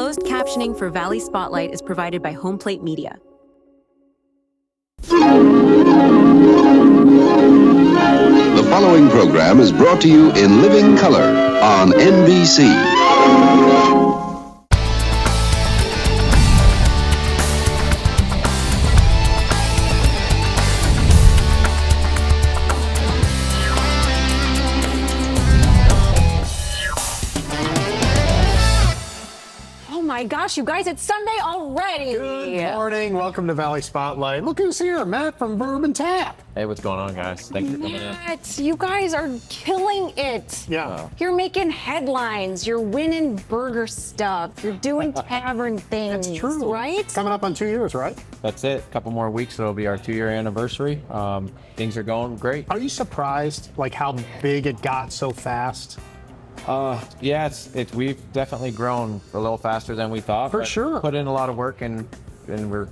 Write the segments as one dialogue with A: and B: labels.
A: Closed captioning for Valley Spotlight is provided by Home Plate Media.
B: The following program is brought to you in living color on NBC.
C: My gosh, you guys, it's Sunday already.
D: Good morning. Welcome to Valley Spotlight. Look who's here, Matt from Bourbon Tap.
E: Hey, what's going on, guys? Thanks for coming in.
C: Matt, you guys are killing it.
D: Yeah.
C: You're making headlines. You're winning burger stuff. You're doing tavern things.
D: That's true.
C: Right?
D: Coming up on 2 years, right?
E: That's it. A couple more weeks, it'll be our 2-year anniversary. Things are going great.
D: Are you surprised, like, how big it got so fast?
E: Yeah, we've definitely grown a little faster than we thought.
D: For sure.
E: Put in a lot of work and we're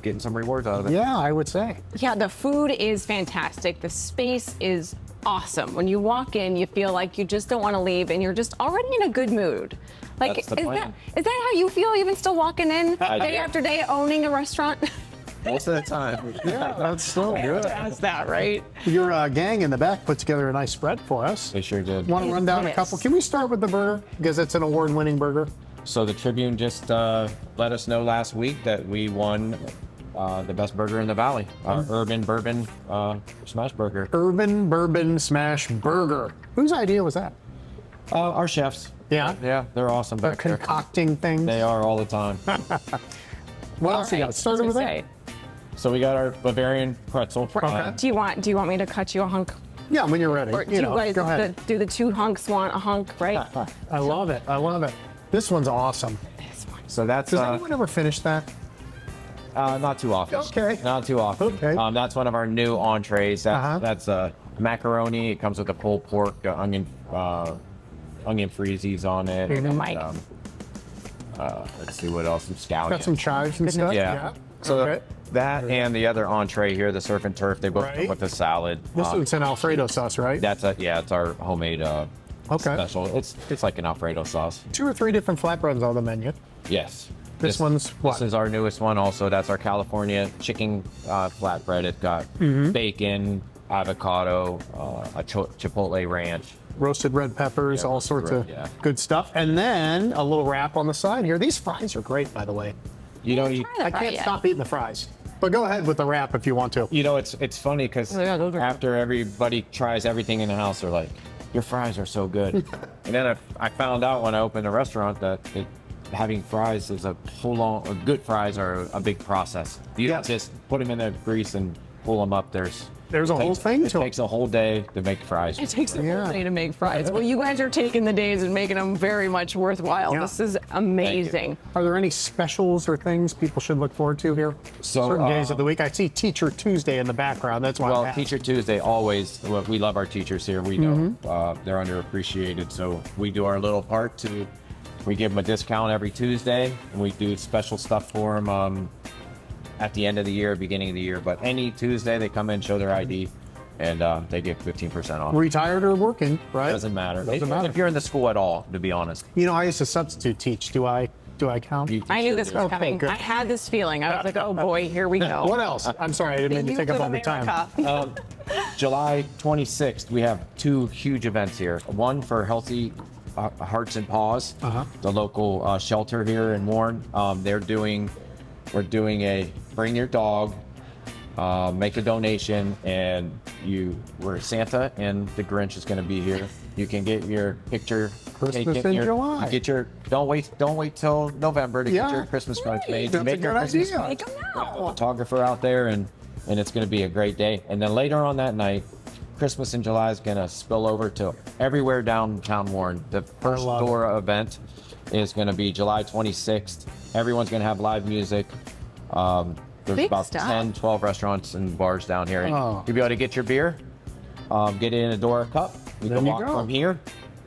E: getting some rewards out of it.
D: Yeah, I would say.
C: Yeah, the food is fantastic. The space is awesome. When you walk in, you feel like you just don't want to leave and you're just already in a good mood. Like,
E: That's the plan.
C: Is that how you feel even still walking in
E: I
C: day
E: do.
C: after day owning a restaurant?
E: Most of the time.
D: Yeah, that's so good.
C: That's that, right?
D: Your gang in the back put together a nice spread for us.
E: They sure did.
D: Want to run down a couple? Can we start with the burger? Because it's an award-winning burger.
E: So the Tribune just let us know last week that we won the best burger in the Valley, our Urban Bourbon Smash Burger.
D: Urban Bourbon Smash Burger. Whose idea was that?
E: Our chefs.
D: Yeah?
E: Yeah, they're awesome
D: They're
E: back there.
D: concocting things.
E: They are all the time.
D: What else you got? Started with that.
E: So we got our Bavarian pretzel.
D: Okay.
C: Do you want me to cut you a hunk?
D: Yeah, when you're ready.
C: Or do
D: You
C: you
D: know,
C: guys
D: go ahead.
C: do the two hunks want a hunk, right?
D: I love it. I love it. This one's awesome.
E: So that's
D: Does anyone ever finish that?
E: not too often.
D: Okay.
E: Not too often.
D: Okay.
E: That's one of our new entrees.
D: Uh-huh.
E: That's macaroni. It comes with a pulled pork, onion freezies on it.
D: Mhm.
C: Mike.
E: Let's see what else. Some scallions.
D: Got some chives and stuff?
E: Yeah. So
D: Okay.
E: that and the other entree here, the surf and turf. They both come
D: Right.
E: with a salad.
D: This one's an Alfredo sauce, right?
E: It's our homemade special. It's like an Alfredo sauce.
D: 2 or 3 different flatbreads on the menu.
E: Yes.
D: This one's what?
E: This is our newest one also. That's our California chicken flatbread. It's got bacon, avocado, a chipotle ranch.
D: Roasted red peppers,
E: Yeah,
D: all
E: roasted
D: sorts
E: red,
D: of
E: yeah.
D: good stuff. And then a little wrap on the side here. These fries are great, by the way.
E: You know,
D: I can't stop eating the fries. But go ahead with the wrap if you want to.
E: it's funny because
C: Oh, yeah, those are-
E: after everybody tries everything in the house, they're like, your fries are so good. And then I found out when I opened a restaurant that having fries is good fries are a big process. You don't just put them in the grease and pull them up.
D: There's a whole thing
E: It
D: to it.
E: takes a whole day to make fries.
C: It takes a
D: Yeah.
C: whole day to make fries. Well, you guys are taking the days and making them very much worthwhile.
D: Yeah.
C: This is amazing.
D: Are there any specials or things people should look forward to here?
E: So,
D: certain days of the week. I see Teacher Tuesday in the background. That's why.
E: Well,
D: I'm
E: Teacher Tuesday always. We love our teachers here. We know they're underappreciated, so we do our little part to. We give them a discount every Tuesday, and we do special stuff for them at the end of the year, beginning of the year. But any Tuesday, they come in, show their ID, and they get 15% off.
D: Retired or working, right?
E: Doesn't matter.
D: Doesn't matter.
E: If you're in the school at all, to be honest.
D: You know, I used to substitute teach. Do I count?
C: I knew this was
D: Okay,
C: coming.
D: good.
C: I had this feeling. I was like, oh boy, here we go.
D: What else? I'm sorry, I didn't mean to take up all the time.
E: July 26th, we have 2 huge events here. One for Healthy Hearts and Paws, the local shelter here in Warren. We're doing a bring your dog, make a donation, and where Santa and the Grinch is going to be here. You can get your picture.
D: Christmas
E: taken,
D: in July.
E: You get don't wait till November to get
D: Yeah.
E: your Christmas cards made.
D: That's a
E: Make your
D: good
E: Christmas
D: idea.
E: cards.
C: Make 'em now.
E: Photographer out there, and it's going to be a great day. And then later on that night, Christmas in July is going to spill over to everywhere downtown Warren. The first
D: love
E: Dora event is going to be July 26th. Everyone's going to have live music. There's
C: Big
E: about
C: stuff.
E: 10, 12 restaurants and bars down here. And
D: Oh.
E: you'll be able to get your beer, get it in a Dora cup. You
D: There
E: can
D: you
E: walk
D: go.
E: from here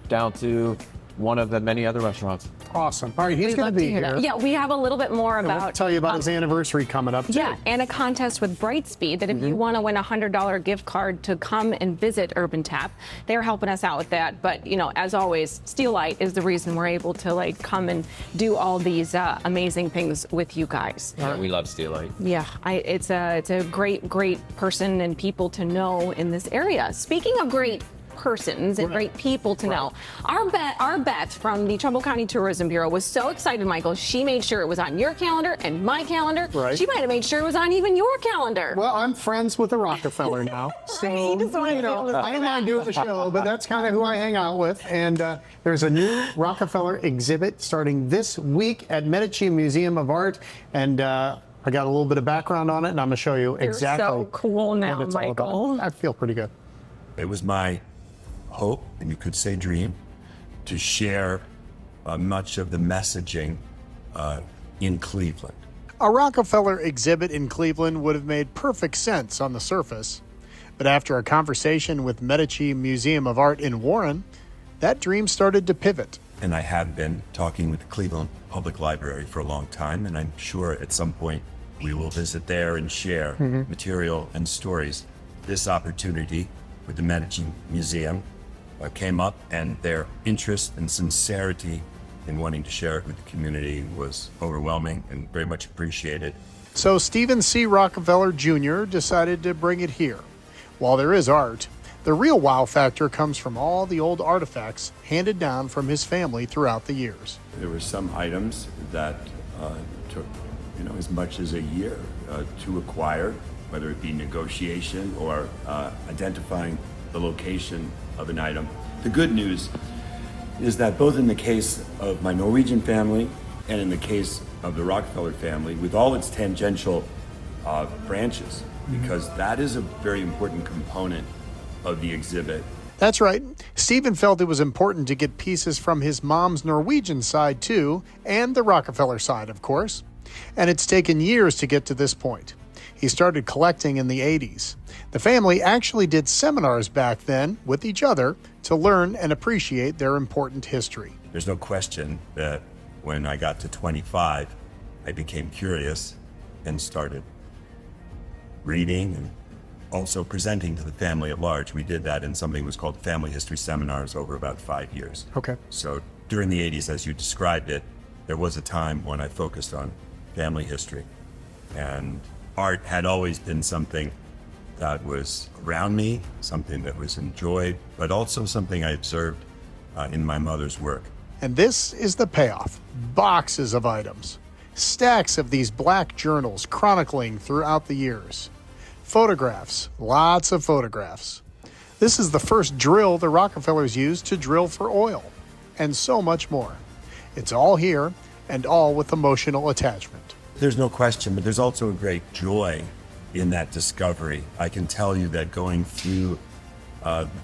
E: down to one of the many other restaurants.
D: Awesome. All right, he's
C: We'd
D: going
C: love
D: to be
C: hear that.
D: here.
C: Yeah, we have a little bit more
D: And we'll
C: about.
D: tell you about his anniversary coming up, too.
C: Yeah, and a contest with Brightspeed that if you want to win a $100 gift card to come and visit Urban Tap, they're helping us out with that. But, you know, as always, Steel Light is the reason we're able to, like, come and do all these amazing things with you guys.
E: We love Steel Light.
C: Yeah, it's a great person and people to know in this area. Speaking of great persons and great people to know, our Beth from the Trumbull County Tourism Bureau was so excited, Michael. She made sure it was on your calendar and my calendar.
D: Right.
C: She might have made sure it was on even your calendar.
D: Well, I'm friends with the Rockefeller now, so
C: Right, just wanted
D: you know,
C: to-
D: I don't mind doing the show, but that's kind of who I hang out with. And there's a new Rockefeller exhibit starting this week at Medici Museum of Art, and I got a little bit of background on it, and I'm going to show you
C: You're
D: exactly
C: so cool now,
D: what it's all about.
C: Michael.
D: I feel pretty good.
F: It was my hope, and you could say dream, to share much of the messaging in Cleveland.
D: A Rockefeller exhibit in Cleveland would have made perfect sense on the surface, but after a conversation with Medici Museum of Art in Warren, that dream started to pivot.
F: And I have been talking with the Cleveland Public Library for a long time, and I'm sure at some point we will visit there and share material and stories. This opportunity with the Medici Museum came up, and their interest and sincerity in wanting to share it with the community was overwhelming and very much appreciated. So Stephen C. Rockefeller Jr. decided to bring it here. While there is art, the real wow factor comes from all the old artifacts handed down from his family throughout the years. There were some items that took, as much as a year to acquire, whether it be negotiation or identifying the location of an item. The good news is that both in the case of my Norwegian family and in the case of the Rockefeller family, with all its tangential branches, because that is a very important component of the exhibit. That's right. Stephen felt it was important to get pieces from his mom's Norwegian side too, and the Rockefeller side, of course. And it's taken years to get to this point. He started collecting in the 80s. The family actually did seminars back then with each other to learn and appreciate their important history. There's no question that when I got to 25, I became curious and started reading and also presenting to the family at large. We did that in something that was called family history seminars over about 5 years. Okay. So during the 80s, as you described it, there was a time when I focused on family history. And art had always been something that was around me, something that was enjoyed, but also something I observed in my mother's work. And this is the payoff. Boxes of items. Stacks of these black journals chronicling throughout the years. Photographs, lots of photographs. This is the first drill the Rockefellers used to drill for oil, and so much more. It's all here, and all with emotional attachment. There's no question, but there's also a great joy in that discovery. I can tell you that going through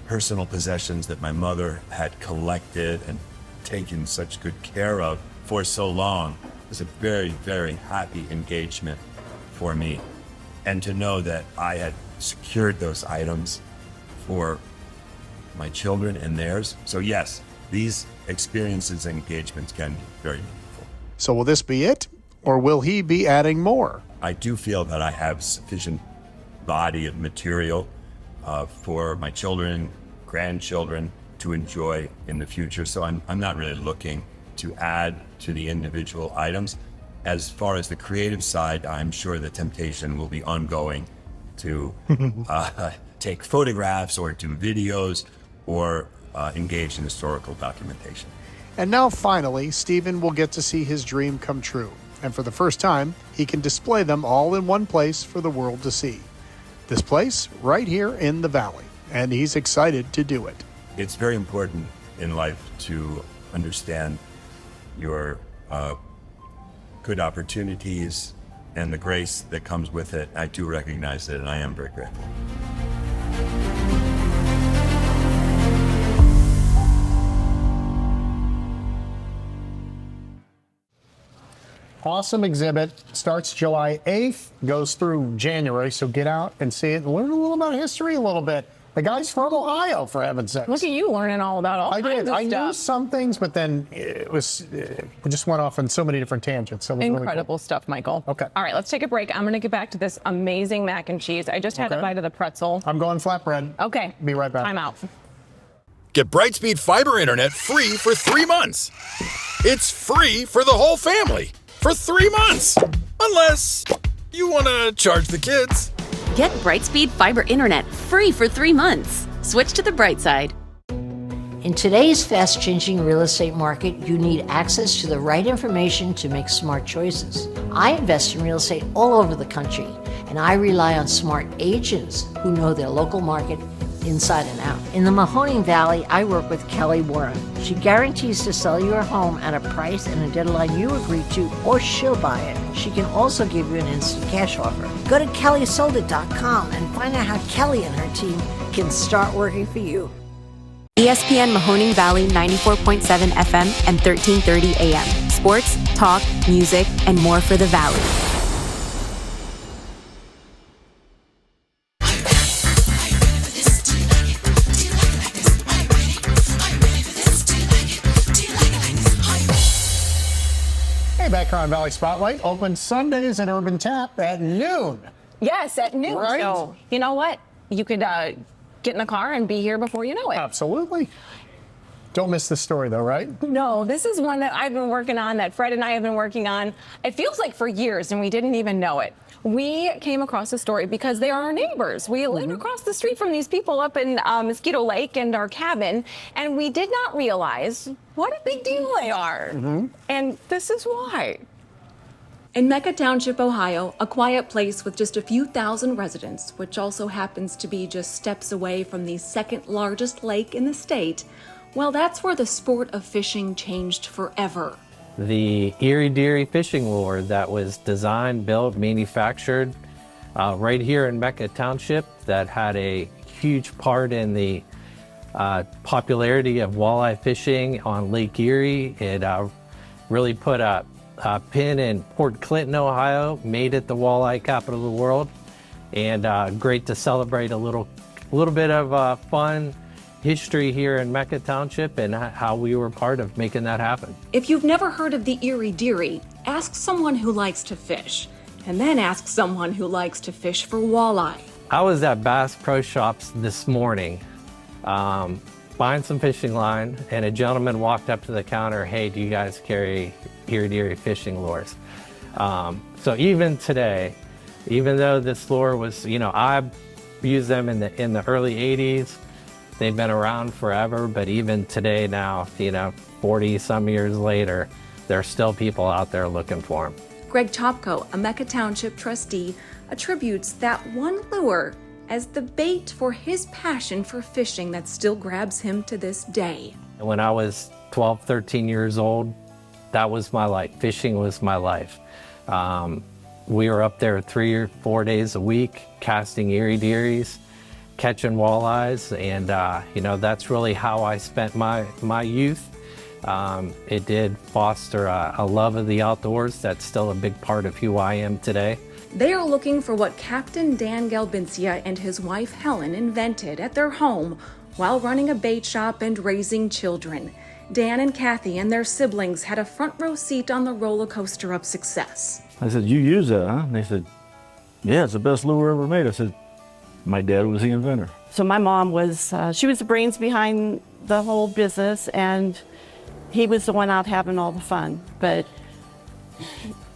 F: personal possessions that my mother had collected and taken such good care of for so long was a very, very happy engagement for me. And to know that I had secured those items for my children and theirs. So yes, these experiences and engagements can be very meaningful. So will this be it? Or will he be adding more? I do feel that I have sufficient body of material for my children, grandchildren to enjoy in the future. So I'm not really looking to add to the individual items. As far as the creative side, I'm sure the temptation will be ongoing to take photographs or do videos or engage in historical documentation. And now finally, Stephen will get to see his dream come true. And for the first time, he can display them all in one place for the world to see. This place right here in the Valley. And he's excited to do it. It's very important in life to understand your good opportunities and the grace that comes with it. I do recognize it, and I am very grateful.
D: Awesome exhibit. Starts July 8th, goes through January, so get out and see it and learn a little about history a little bit. The guy's from Ohio, for heaven's sakes.
C: Look at you learning all about all
D: I
C: kinds
D: did.
C: of
D: I knew
C: stuff.
D: some things, but then it just went off on so many different tangents. So it was really cool.
C: Incredible stuff, Michael.
D: Okay.
C: All right, let's take a break. I'm going to get back to this amazing mac and cheese. I just had a
D: Okay.
C: bite of the pretzel.
D: I'm going flatbread.
C: Okay.
D: Be right back.
C: Time out.
G: Get Brightspeed fiber internet free for 3 months. It's free for the whole family for 3 months. Unless you want to charge the kids.
A: Get Brightspeed fiber internet free for 3 months. Switch to the bright side.
H: In today's fast-changing real estate market, you need access to the right information to make smart choices. I invest in real estate all over the country, and I rely on smart agents who know their local market inside and out. In the Mahoning Valley, I work with Kelly Warren. She guarantees to sell your home at a price and a deadline you agree to, or she'll buy it. She can also give you an instant cash offer. Go to kellysoldit.com and find out how Kelly and her team can start working for you.
A: ESPN Mahoning Valley 94.7 FM and 1330 AM. Sports, talk, music, and more for the Valley.
D: Hey, back here on Valley Spotlight. Open Sundays at Urban Tap at noon.
C: Yes, at noon.
D: Right.
C: So, you know what? You could get in the car and be here before you know it.
D: Absolutely. Don't miss this story, though, right?
C: No, this is one that I've been working on, that Fred and I have been working on. It feels like for years, and we didn't even know it. We came across the story because they are our neighbors. We live across the street from these people up in Mosquito Lake and our cabin, and we did not realize what a big deal they are. And this is why. In Mecca Township, Ohio, a quiet place with just a few thousand residents, which also happens to be just steps away from the second largest lake in the state, well, that's where the sport of fishing changed forever.
I: The Erie Dearie fishing lure that was designed, built, manufactured right here in Mecca Township, that had a huge part in the popularity of walleye fishing on Lake Erie. It really put a pin in Port Clinton, Ohio, made it the walleye capital of the world, and great to celebrate a little bit of fun history here in Mecca Township and how we were part of making that happen.
C: If you've never heard of the Erie Dearie, ask someone who likes to fish, and then ask someone who likes to fish for walleye.
I: I was at Bass Pro Shops this morning buying some fishing line, and a gentleman walked up to the counter, "Hey, do you guys carry Erie Dearie fishing lures?" So even today, even though this lure was, I used them in the early 80s, they've been around forever, but even today now, 40 some years later, there are still people out there looking for them.
C: Greg Chopko, a Mecca Township trustee, attributes that one lure as the bait for his passion for fishing that still grabs him to this day.
I: When I was 12, 13 years old, that was my life. Fishing was my life. We were up there 3 or 4 days a week, casting Erie Dearies, catching walleyes, and that's really how I spent my youth. It did foster a love of the outdoors. That's still a big part of who I am today.
C: They are looking for what Captain Dan Galbincia and his wife Helen invented at their home while running a bait shop and raising children. Dan and Kathy and their siblings had a front row seat on the roller coaster of success.
J: I said, "You use that, huh?" And they said, "Yeah, it's the best lure ever made." I said, "My dad was the inventor."
K: So my mom was, she was the brains behind the whole business, and he was the one out having all the fun. But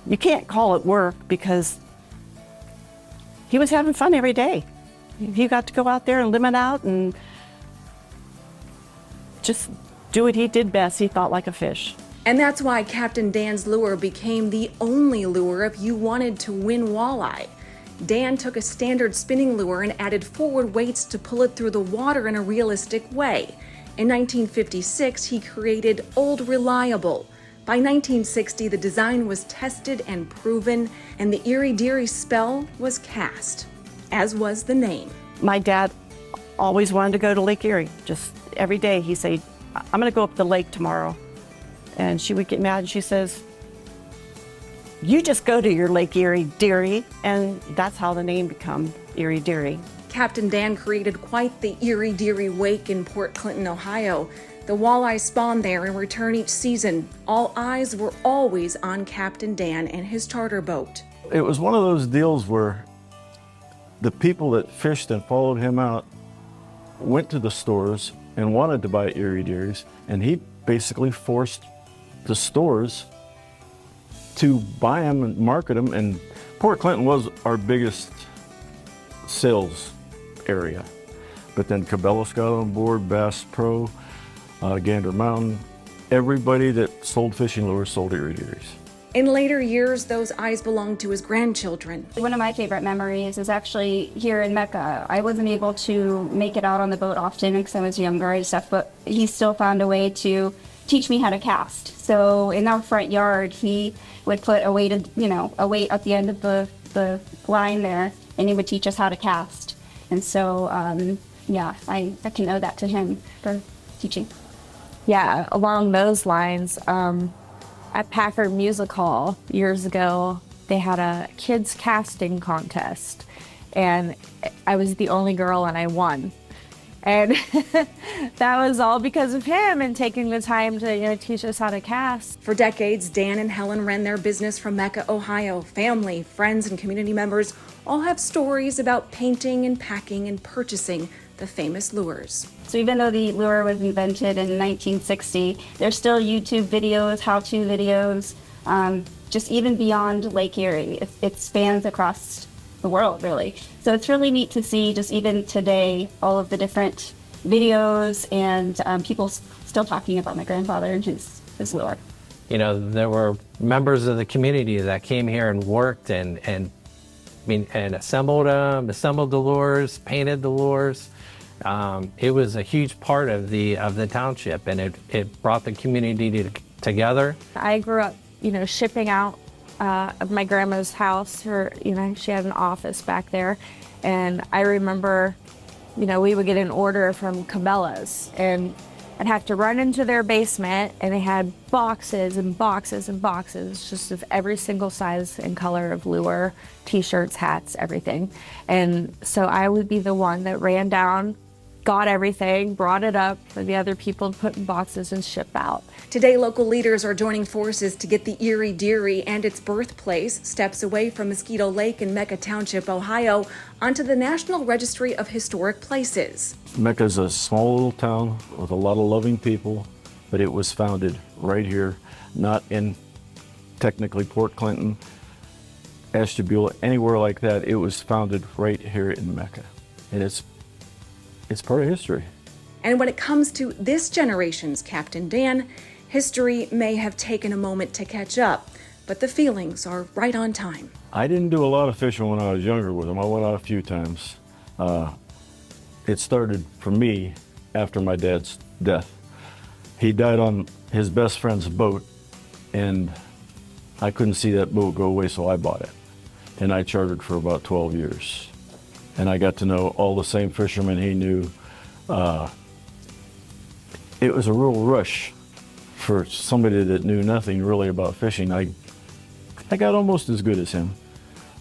K: you can't call it work because he was having fun every day. He got to go out there and limit out and just do what he did best. He thought like a fish.
C: And that's why Captain Dan's lure became the only lure if you wanted to win walleye. Dan took a standard spinning lure and added forward weights to pull it through the water in a realistic way. In 1956, he created Old Reliable. By 1960, the design was tested and proven, and the Erie Dearie spell was cast, as was the name.
K: My dad always wanted to go to Lake Erie. Just every day he'd say, "I'm going to go up the lake tomorrow." And she would get mad and she says, "You just go to your Lake Erie Dearie," and that's how the name became Erie Dearie.
C: Captain Dan created quite the Erie Dearie wake in Port Clinton, Ohio. The walleye spawn there and return each season. All eyes were always on Captain Dan and his charter boat.
J: It was one of those deals where the people that fished and followed him out went to the stores and wanted to buy Erie Dearies, and he basically forced the stores to buy them and market them. And Port Clinton was our biggest sales area. But then Cabela's got on board, Bass Pro, Gander Mountain. Everybody that sold fishing lures sold Erie Dearies.
C: In later years, those eyes belonged to his grandchildren.
L: One of my favorite memories is actually here in Mecca. I wasn't able to make it out on the boat often because I was younger and stuff, but he still found a way to teach me how to cast. So in our front yard, he would put a weight at the end of the line there, and he would teach us how to cast. And so, I can owe that to him for teaching.
M: Yeah, along those lines, at Packard Music Hall years ago, they had a kids casting contest, and I was the only girl and I won. And that was all because of him and taking the time to teach us how to cast.
C: For decades, Dan and Helen ran their business from Mecca, Ohio. Family, friends, and community members all have stories about painting and packing and purchasing the famous lures.
L: So even though the lure was invented in 1960, there's still YouTube videos, how-to videos, just even beyond Lake Erie. It spans across the world, really. So it's really neat to see, just even today, all of the different videos and people still talking about my grandfather and his lure.
I: There were members of the community that came here and worked and assembled the lures, painted the lures. It was a huge part of the township, and it brought the community together.
M: I grew up, shipping out of my grandma's house. She had an office back there, and I remember, we would get an order from Cabela's, and I'd have to run into their basement, and they had boxes and boxes and boxes just of every single size and color of lure, t-shirts, hats, everything. And so I would be the one that ran down, got everything, brought it up for the other people to put in boxes and ship out.
C: Today, local leaders are joining forces to get the Erie Dearie and its birthplace, steps away from Mosquito Lake in Mecca Township, Ohio, onto the National Registry of Historic Places.
J: Mecca's a small little town with a lot of loving people, but it was founded right here, not in technically Port Clinton, Ashtabula, anywhere like that. It was founded right here in Mecca, and it's part of history.
C: And when it comes to this generation's Captain Dan, history may have taken a moment to catch up, but the feelings are right on time.
J: I didn't do a lot of fishing when I was younger with him. I went out a few times. It started for me after my dad's death. He died on his best friend's boat, and I couldn't see that boat go away, so I bought it. And I chartered for about 12 years. And I got to know all the same fishermen he knew. It was a real rush for somebody that knew nothing really about fishing. I got almost as good as him.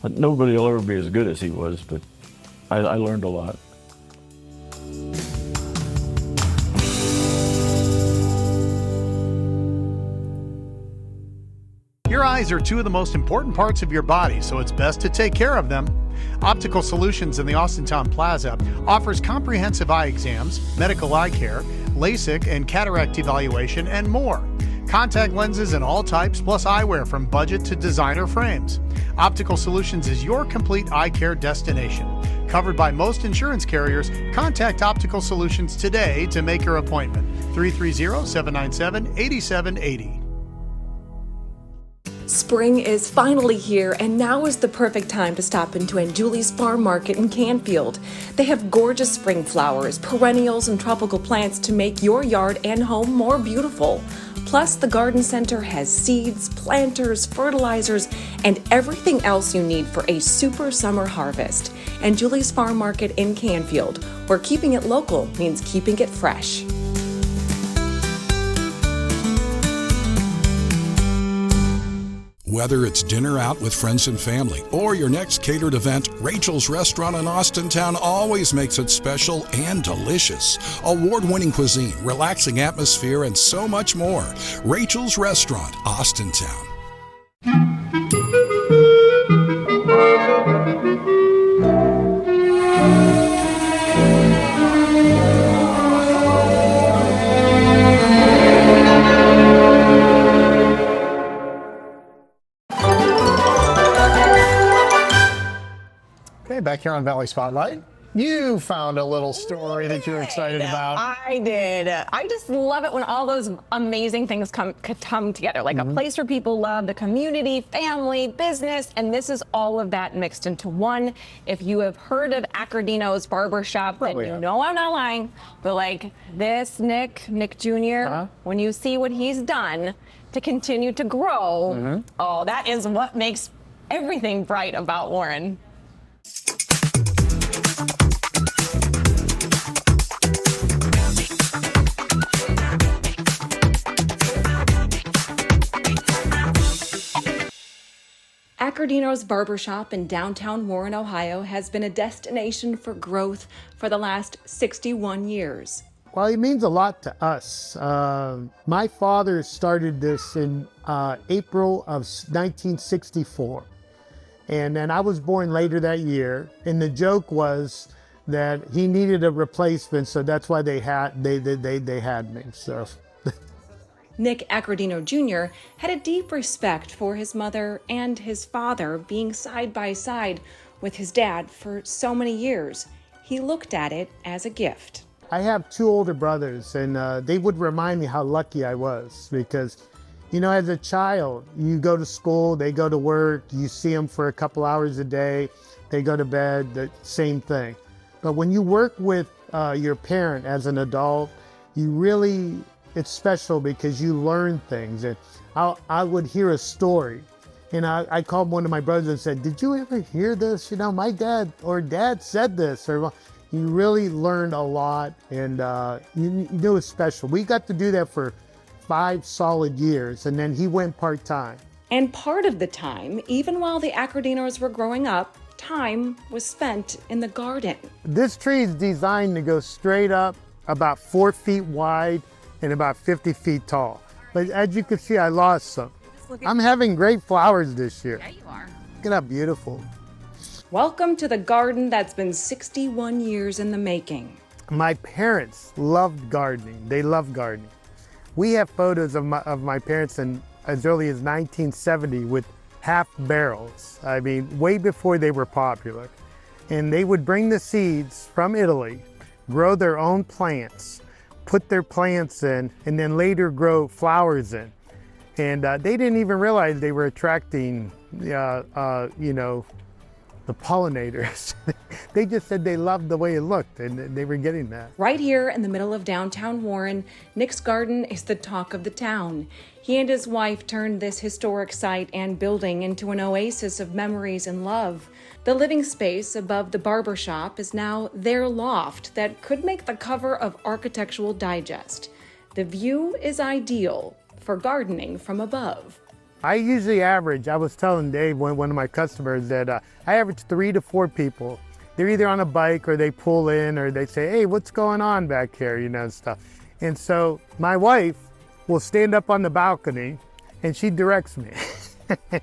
J: Nobody will ever be as good as he was, but I learned a lot.
D: Your eyes are two of the most important parts of your body, so it's best to take care of them. Optical Solutions in the Austintown Plaza offers comprehensive eye exams, medical eye care, LASIK and cataract evaluation, and more. Contact lenses in all types, plus eyewear from budget to designer frames. Optical Solutions is your complete eye care destination. Covered by most insurance carriers, contact Optical Solutions today to make your appointment. 330-797-8780.
C: Spring is finally here, and now is the perfect time to stop into Aunt Julie's Farm Market in Canfield. They have gorgeous spring flowers, perennials, and tropical plants to make your yard and home more beautiful. Plus, the garden center has seeds, planters, fertilizers, and everything else you need for a super summer harvest. Aunt Julie's Farm Market in Canfield, where keeping it local means keeping it fresh.
G: Whether it's dinner out with friends and family or your next catered event, Rachel's Restaurant in Austintown always makes it special and delicious. Award-winning cuisine, relaxing atmosphere, and so much more. Rachel's Restaurant, Austintown.
D: Okay, back here on Valley Spotlight, you found a little story that you're excited about.
C: I did. I just love it when all those amazing things come together, like a place where people love, the community, family, business, and this is all of that mixed into one. If you have heard of Accordino's Barber Shop, then you know I'm not lying, but like this Nick Jr., when you see what he's done to continue to grow, oh, that is what makes everything bright about Warren. Accordino's Barbershop in downtown Warren, Ohio has been a destination for growth for the last 61 years.
D: Well, it means a lot to us. My father started this in April of 1964. And then I was born later that year. And the joke was that he needed a replacement, so that's why they had me. So.
C: Nick Accordino Jr. had a deep respect for his mother and his father being side by side with his dad for so many years. He looked at it as a gift.
D: I have two older brothers, and they would remind me how lucky I was because, you know, as a child, you go to school, they go to work, you see them for a couple hours a day, they go to bed, the same thing. But when you work with your parent as an adult, it's special because you learn things. And I would hear a story, and I called one of my brothers and said, "Did you ever hear this? You know, my dad said this." Or you really learned a lot, and you knew it was special. We got to do that for 5 solid years, and then he went part-time.
C: And part of the time, even while the Accordinos were growing up, time was spent in the garden.
D: This tree is designed to go straight up about 4 feet wide and about 50 feet tall. But as you can see, I lost some. I'm having great flowers this year.
C: Yeah, you are.
D: Look at how beautiful.
C: Welcome to the garden that's been 61 years in the making.
D: My parents loved gardening. They love gardening. We have photos of my parents as early as 1970 with half barrels. I mean, way before they were popular. And they would bring the seeds from Italy, grow their own plants, put their plants in, and then later grow flowers in. And they didn't even realize they were attracting, the pollinators. They just said they loved the way it looked, and they were getting that.
C: Right here in the middle of downtown Warren, Nick's garden is the talk of the town. He and his wife turned this historic site and building into an oasis of memories and love. The living space above the barber shop is now their loft that could make the cover of Architectural Digest. The view is ideal for gardening from above.
D: I usually average, I was telling Dave, one of my customers, that I average 3 to 4 people. They're either on a bike or they pull in or they say, "Hey, what's going on back here?" and stuff. And so my wife will stand up on the balcony and she directs me.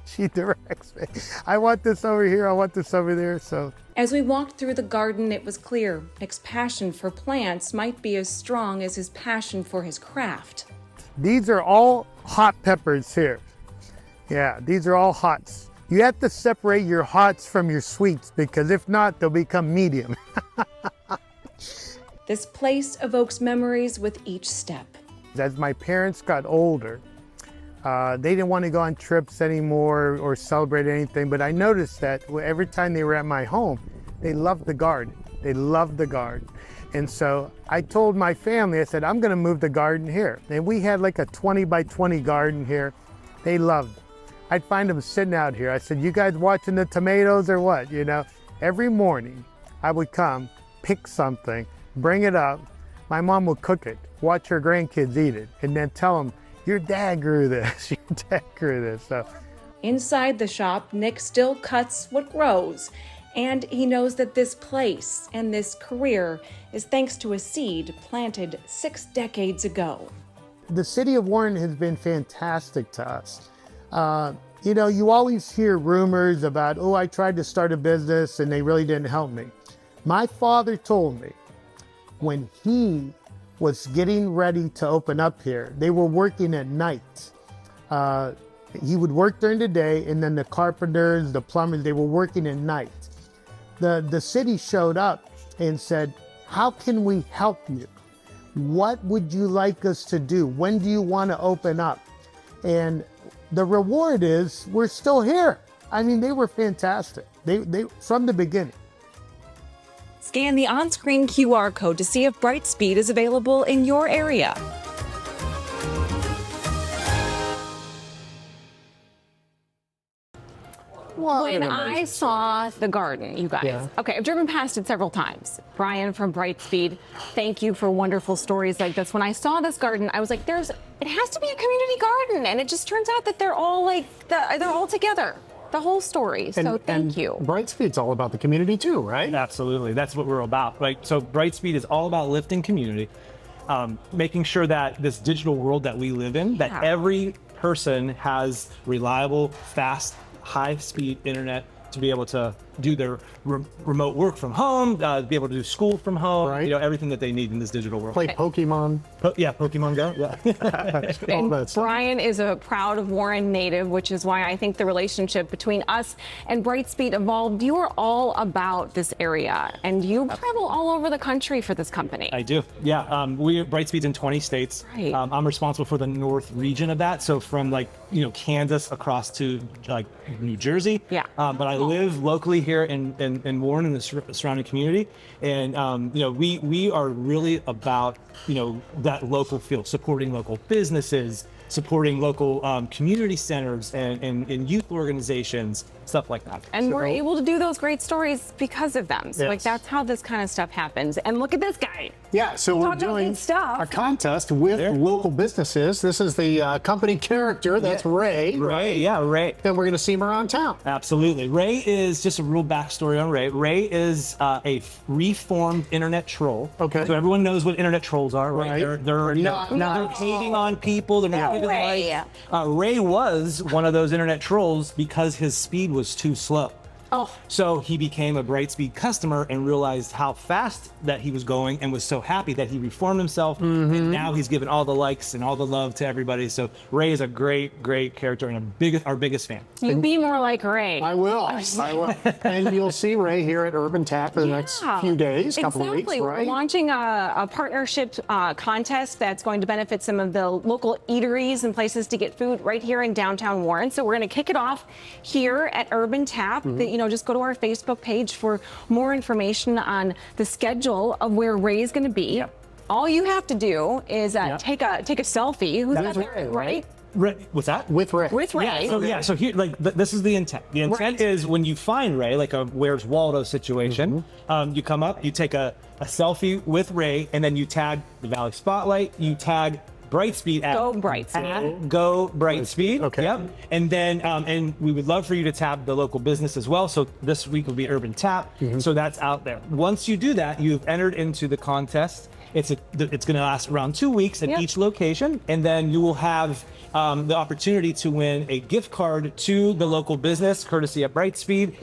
D: She directs me. I want this over here, I want this over there. So
C: as we walked through the garden, it was clear Nick's passion for plants might be as strong as his passion for his craft.
D: These are all hot peppers here. Yeah, these are all hots. You have to separate your hots from your sweets because if not, they'll become medium.
C: This place evokes memories with each step.
D: As my parents got older, they didn't want to go on trips anymore or celebrate anything, but I noticed that every time they were at my home, they loved the garden. They loved the garden. And so I told my family, I said, I'm going to move the garden here. And we had like a 20 by 20 garden here. They loved it. I'd find them sitting out here. I said, "You guys watching the tomatoes or what?" You know, every morning I would come, pick something, bring it up. My mom would cook it, watch her grandkids eat it, and then tell them, "Your dad grew this, your dad grew this." So
N: Inside the shop, Nick still cuts what grows, and he knows that this place and this career is thanks to a seed planted 6 decades ago.
D: The city of Warren has been fantastic to us. You know, you always hear rumors about, oh, I tried to start a business and they really didn't help me. My father told me when he was getting ready to open up here, they were working at night. He would work during the day, and then the carpenters, the plumbers, they were working at night. The city showed up and said, how can we help you? What would you like us to do? When do you want to open up? And the reward is we're still here. I mean, they were fantastic. They from the beginning.
N: Scan the on-screen QR code to see if Brightspeed is available in your area. When I saw the garden, you guys, okay, I've driven past it several times. Brian from Brightspeed, thank you for wonderful stories like this. When I saw this garden, I was like, it has to be a community garden. And it just turns out that they're all they're all together. The whole story. So thank you.
D: Brightspeed's all about the community too, right?
O: Absolutely. That's what we're about, right? So Brightspeed is all about lifting community, making sure that this digital world that we live in, that every person has reliable, fast, high-speed internet to be able to do their remote work from home, be able to do school from home, you know, everything that they need in this digital world.
D: Play Pokemon.
O: Pokemon Go. Yeah.
C: And Brian is a proud Warren native, which is why I think the relationship between us and Brightspeed evolved. You are all about this area, and you travel all over the country for this company.
O: I do. Yeah. Brightspeed's in 20 states.
C: Right.
O: I'm responsible for the north region of that. So from Kansas across to New Jersey.
C: Yeah.
O: But I live locally here in Warren and the surrounding community, and we are really about that local feel, supporting local businesses, supporting local community centers and youth organizations, stuff like that.
C: And we're able to do those great stories because of them. So that's how this kind of stuff happens. And look at this guy.
D: Yeah, so we're doing a contest with local businesses. This is the company character. That's Ray.
O: Ray.
D: And we're going to see him around town.
O: Absolutely. Ray is just a real backstory on Ray. Ray is a reformed internet troll.
D: Okay.
O: So everyone knows what internet trolls are, right? They're
D: not
O: hating on people. They're not giving likes. Ray was one of those internet trolls because his speed was too slow. So he became a Brightspeed customer and realized how fast that he was going and was so happy that he reformed himself. And now he's given all the likes and all the love to everybody. So Ray is a great, great character and our biggest fan.
C: You be more like Ray.
D: I will. And you'll see Ray here at Urban Tap in the next few days, couple of weeks, right?
C: We're launching a partnership contest that's going to benefit some of the local eateries and places to get food right here in downtown Warren. So we're going to kick it off here at Urban Tap. Just go to our Facebook page for more information on the schedule of where Ray is going to be. All you have to do is take a selfie. Who's that there, right?
O: What's that?
D: With Ray.
C: With Ray.
O: So here, this is the intent. The intent is when you find Ray, like a Where's Waldo situation, you come up, you take a selfie with Ray, and then you tag the Valley Spotlight, you tag Brightspeed at
C: Go Brightspeed.
O: Go Brightspeed.
D: Okay.
O: Yep. And then and we would love for you to tap the local business as well. So this week will be Urban Tap. So that's out there. Once you do that, you've entered into the contest. It's going to last around 2 weeks at each location, and then you will have the opportunity to win a gift card to the local business, courtesy of Brightspeed.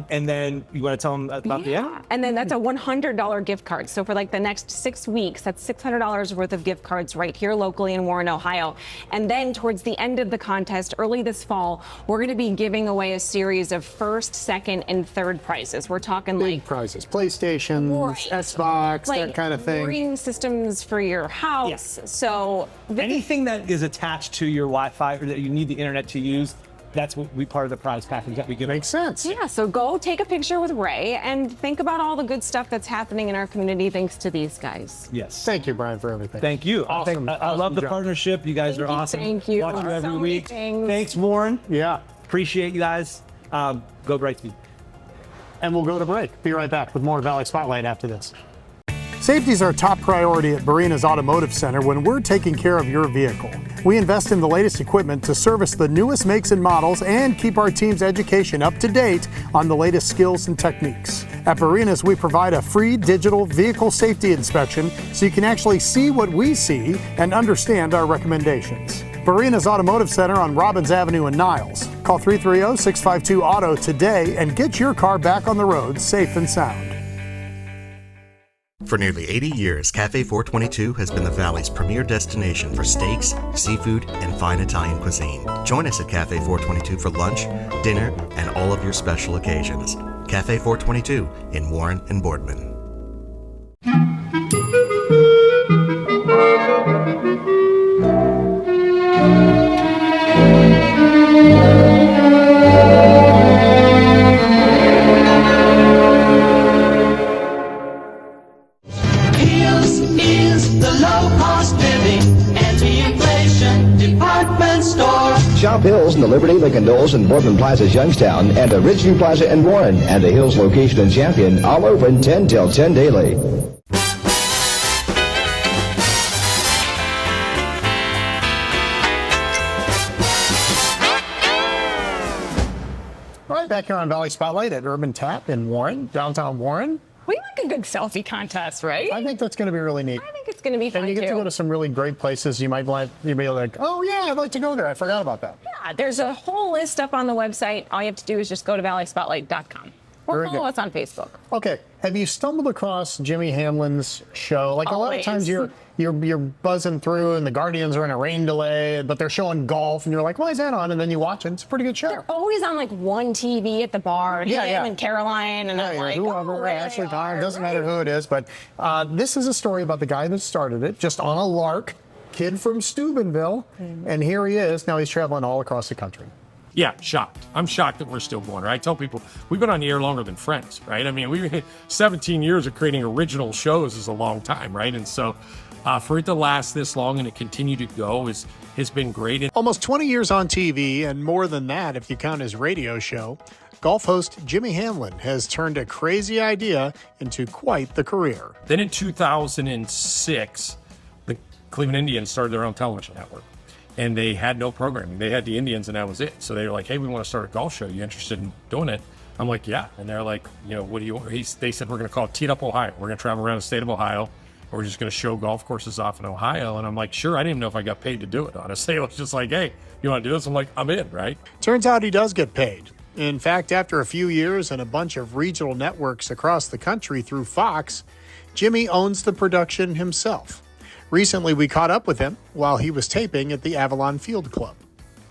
O: And then you want to tell them about the end?
C: And then that's a $100 gift card. So for the next 6 weeks, that's $600 worth of gift cards right here locally in Warren, Ohio. And then towards the end of the contest, early this fall, we're going to be giving away a series of first, second, and third prizes. We're talking
D: big prizes, PlayStations, Xbox, that kind of thing.
C: Green systems for your house. So
O: anything that is attached to your Wi-Fi or that you need the internet to use, that's what we part of the prize package that we give.
D: Makes sense.
C: Yeah, so go take a picture with Ray and think about all the good stuff that's happening in our community thanks to these guys.
O: Yes.
D: Thank you, Brian, for everything.
O: Thank you.
D: Awesome.
O: I love the partnership. You guys are awesome.
C: Thank you.
O: Watch you every
C: So
O: week.
C: many things.
O: Thanks, Warren.
D: Yeah.
O: Appreciate you guys. Go Brightspeed.
D: And we'll go to break. Be right back with more Valley Spotlight after this. Safety is our top priority at Barina's Automotive Center when we're taking care of your vehicle. We invest in the latest equipment to service the newest makes and models and keep our team's education up to date on the latest skills and techniques. At Barina's, we provide a free digital vehicle safety inspection so you can actually see what we see and understand our recommendations. Barina's Automotive Center on Robbins Avenue in Niles. Call 330-652-AUTO today and get your car back on the road safe and sound.
P: For nearly 80 years, Cafe 422 has been the Valley's premier destination for steaks, seafood, and fine Italian cuisine. Join us at Cafe 422 for lunch, dinner, and all of your special occasions. Cafe 422 in Warren and Boardman.
Q: Shop Hills in the Liberty, Lincoln Knolls, and Boardman Plaza's Youngstown, and the Ridgeview Plaza in Warren, and the Hills location in Champion, all open 10 till 10 daily.
D: All right, back here on Valley Spotlight at Urban Tap in Warren, downtown Warren.
C: We like a good selfie contest, right?
D: I think that's going to be really neat.
C: I think it's going to be fun,
D: and you get to go to some really great places. You'll be like, oh yeah, I'd like to go there. I forgot about that.
C: Yeah, there's a whole list up on the website. All you have to do is just go to valleyspotlight.com or follow us on Facebook.
D: Okay, have you stumbled across Jimmy Hamlin's show? Like a lot of times you're buzzing through and the Guardians are in a rain delay, but they're showing golf and you're like, why is that on? And then you watch it. It's a pretty good show.
C: They're always on like one TV at the bar.
D: Yeah,
C: him and Caroline and I'm like,
D: whoever, Ashley Tyler, doesn't matter who it is. But this is a story about the guy that started it, just on a lark, kid from Steubenville, and here he is. Now he's traveling all across the country.
R: Yeah, shocked. I'm shocked that we're still going. Right? I tell people we've been on the air longer than Friends, right? I mean, we 17 years of creating original shows is a long time, right? And so for it to last this long and to continue to go has been great.
D: Almost 20 years on TV, and more than that if you count his radio show, golf host Jimmy Hamlin has turned a crazy idea into quite the career.
R: Then in 2006, the Cleveland Indians started their own television network. And they had no programming. They had the Indians, and that was it. So they were like, hey, we want to start a golf show. You interested in doing it? I'm like, yeah. And they're like, what do you want? They said, we're going to call it Teed Up Ohio. We're going to travel around the state of Ohio. We're just going to show golf courses off in Ohio. And I'm like, sure. I didn't even know if I got paid to do it, honestly. It was just like, hey, you want to do this? I'm like, I'm in, right?
D: Turns out he does get paid. In fact, after a few years and a bunch of regional networks across the country through Fox, Jimmy owns the production himself. Recently, we caught up with him while he was taping at the Avalon Field Club.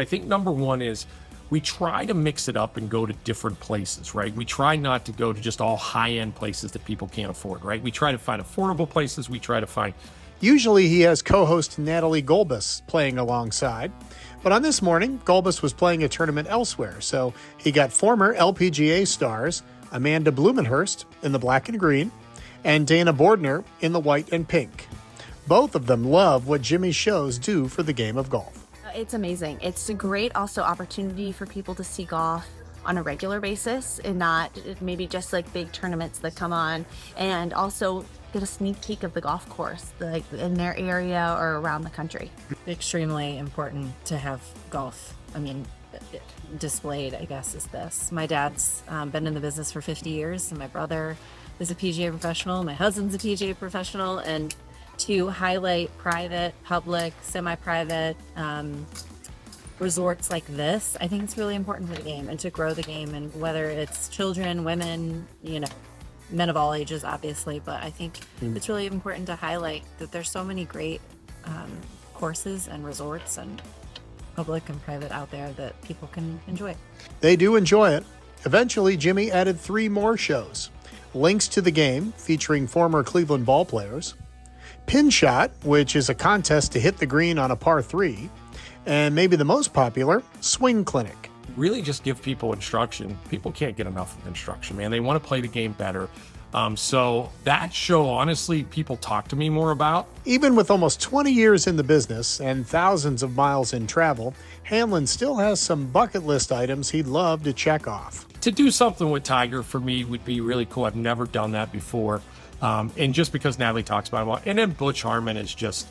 R: I think number one is we try to mix it up and go to different places, right? We try not to go to just all high-end places that people can't afford, right? We try to find affordable places. We try to find...
D: Usually he has co-host Natalie Golbus playing alongside. But on this morning, Golbus was playing a tournament elsewhere, so he got former LPGA stars Amanda Blumenhurst in the black and green and Dana Bordner in the white and pink. Both of them love what Jimmy's shows do for the game of golf.
S: It's amazing. It's a great also opportunity for people to see golf on a regular basis and not maybe just like big tournaments that come on, and also get a sneak peek of the golf course like in their area or around the country.
T: Extremely important to have golf, displayed, I guess, is this. My dad's been in the business for 50 years, and my brother is a PGA professional. My husband's a PGA professional, and to highlight private, public, semi-private resorts like this, I think it's really important for the game and to grow the game, and whether it's children, women, men of all ages, obviously, but I think it's really important to highlight that there's so many great courses and resorts and public and private out there that people can enjoy.
D: They do enjoy it. Eventually, Jimmy added 3 more shows. Links to the Game, featuring former Cleveland ballplayers, Pin Shot, which is a contest to hit the green on a par 3, and maybe the most popular, Swing Clinic.
R: Really just give people instruction. People can't get enough of instruction, man. They want to play the game better. So that show, honestly, people talk to me more about.
D: Even with almost 20 years in the business and thousands of miles in travel, Hamlin still has some bucket list items he'd love to check off.
R: To do something with Tiger for me would be really cool. I've never done that before. And just because Natalie talks about him, and then Butch Harmon is just,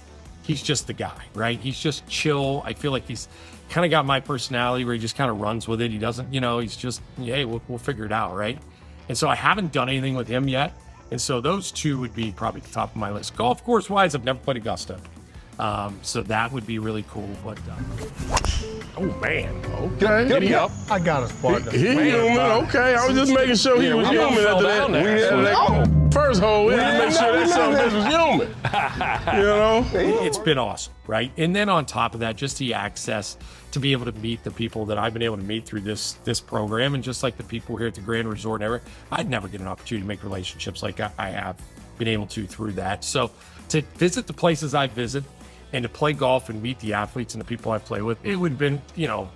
R: he's just the guy, right? He's just chill. I feel like he's kind of got my personality where he just kind of runs with it. He doesn't, he's just, hey, we'll figure it out, right? And so I haven't done anything with him yet. And so those two would be probably the top of my list. Golf course wise, I've never played Augusta. So that would be really cool. But oh man,
U: okay,
R: giddy up.
U: I got a spot. He human, okay. I was just making sure he was human after that. First hole, we had to make sure that son of a bitch was human.
R: It's been awesome, right? And then on top of that, just the access to be able to meet the people that I've been able to meet through this program, and just like the people here at the Grand Resort and everything, I'd never get an opportunity to make relationships like I have been able to through that. So to visit the places I visit and to play golf and meet the athletes and the people I play with, it would have been,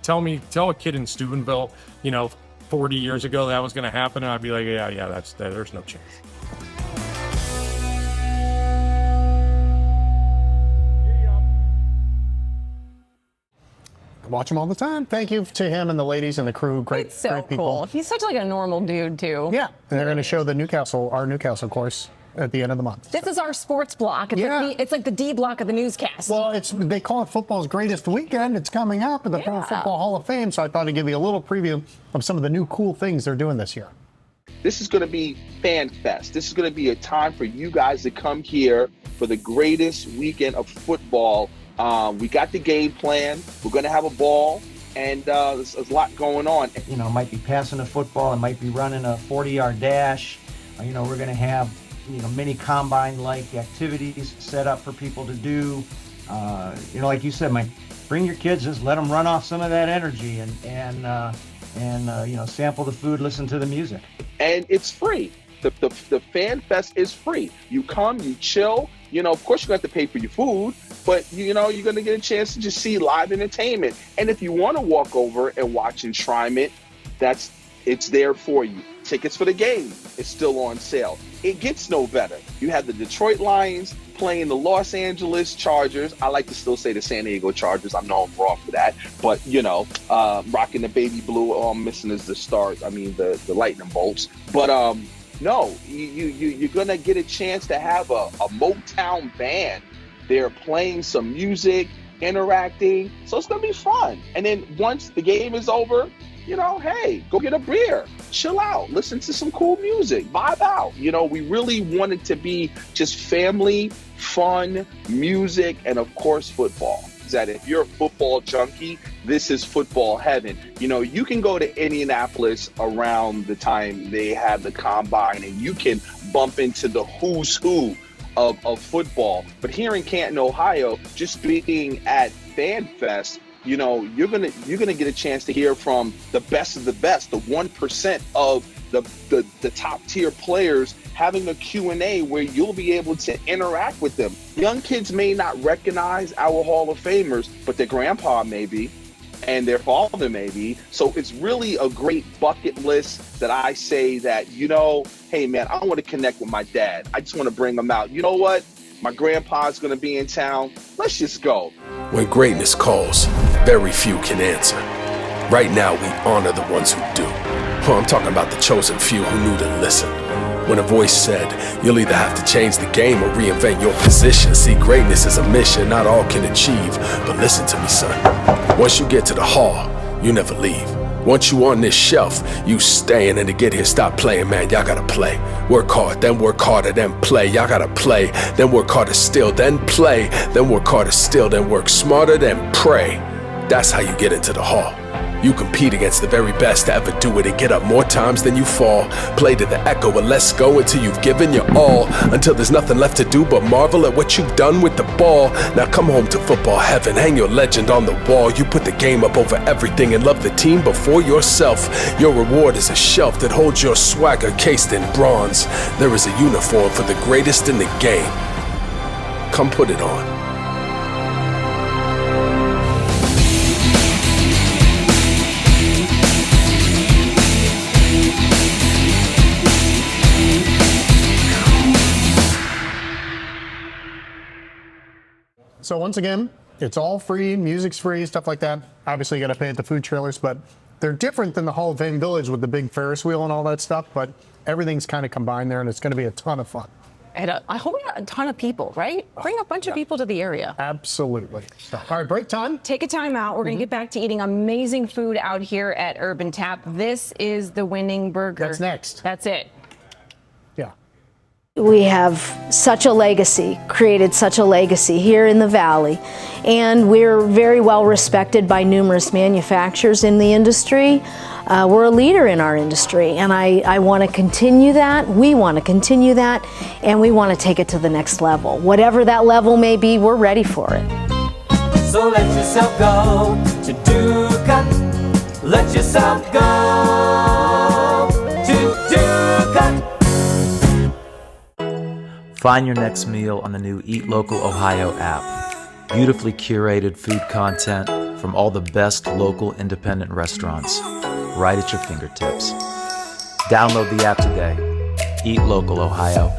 R: tell a kid in Steubenville, 40 years ago that was going to happen, and I'd be like, yeah, there's no chance.
D: Watch him all the time. Thank you to him and the ladies and the crew. Great
C: So
D: people.
C: cool. He's such like a normal dude too.
D: Yeah, and they're going to show our Newcastle course at the end of the month.
C: This is our sports block. It's like the D block of the newscast.
D: Well, they call it football's greatest weekend. It's coming up at the Pro Football Hall of Fame, so I thought I'd give you a little preview of some of the new cool things they're doing this year.
V: This is going to be Fan Fest. This is going to be a time for you guys to come here for the greatest weekend of football. We got the game plan. We're going to have a ball, and there's a lot going on.
W: It might be passing a football. It might be running a 40-yard dash. We're going to have mini combine-like activities set up for people to do. Like you said, Mike, bring your kids, just let them run off some of that energy and sample the food, listen to the music.
V: And it's free. The Fan Fest is free. You come, you chill. Of course, you're going to have to pay for your food, but, you're going to get a chance to just see live entertainment. And if you want to walk over and watch enshrinement, it's there for you. Tickets for the game is still on sale. It gets no better. You have the Detroit Lions playing the Los Angeles Chargers. I like to still say the San Diego Chargers. I'm known for that. But, rocking the baby blue, all I'm missing is the lightning bolts. But, no, you're going to get a chance to have a Motown band. They're playing some music, interacting. So it's going to be fun. And then once the game is over, hey, go get a beer, chill out, listen to some cool music, vibe out. We really want it to be just family, fun, music, and of course, football. That if you're a football junkie, this is football heaven. You can go to Indianapolis around the time they have the combine and you can bump into the who's who of football. But here in Canton, Ohio, just being at Fan Fest, you're gonna get a chance to hear from the best of the best, the 1% of the top tier players, having a Q&A where you'll be able to interact with them. Young kids may not recognize our Hall of Famers, but their grandpa may be, and their father may be. So it's really a great bucket list that I say that, hey man, I want to connect with my dad. I just want to bring him out. You know what? My grandpa's going to be in town. Let's just go.
X: When greatness calls, very few can answer. Right now, we honor the ones who do. I'm talking about the chosen few who knew to listen. When a voice said, you'll either have to change the game or reinvent your position. See, greatness is a mission not all can achieve. But listen to me, son. Once you get to the hall, you never leave. Once you on this shelf, you staying, and to get here, stop playing, man, y'all gotta play. Work hard, then work harder, then play. Y'all gotta play, then work harder still, then play. Then work harder still, then work smarter, then pray. That's how you get into the hall. You compete against the very best to ever do it and get up more times than you fall. Play to the echo and let's go until you've given your all. Until there's nothing left to do but marvel at what you've done with the ball. Now come home to football heaven, hang your legend on the wall. You put the game up over everything and love the team before yourself. Your reward is a shelf that holds your swagger cased in bronze. There is a uniform for the greatest in the game. Come put it on.
D: So once again, it's all free, music's free, stuff like that. Obviously, you got to pay at the food trailers, but they're different than the Hall of Fame Village with the big Ferris wheel and all that stuff, but everything's kind of combined there, and it's going to be a ton of fun.
C: And I hope we got a ton of people, right? Bring a bunch of people to the area.
D: Absolutely. All right, break time.
C: Take a time out. We're going to get back to eating amazing food out here at Urban Tap. This is the winning burger.
D: That's next.
C: That's it.
D: Yeah.
B: We have such a legacy, created such a legacy here in the Valley, and we're very well respected by numerous manufacturers in the industry. We're a leader in our industry, and I want to continue that. We want to continue that, and we want to take it to the next level. Whatever that level may be, we're ready for it.
E: So let yourself go to Duca. Let yourself go to Duca.
F: Find your next meal on the new Eat Local Ohio app. Beautifully curated food content from all the best local independent restaurants, right at your fingertips. Download the app today. Eat Local Ohio.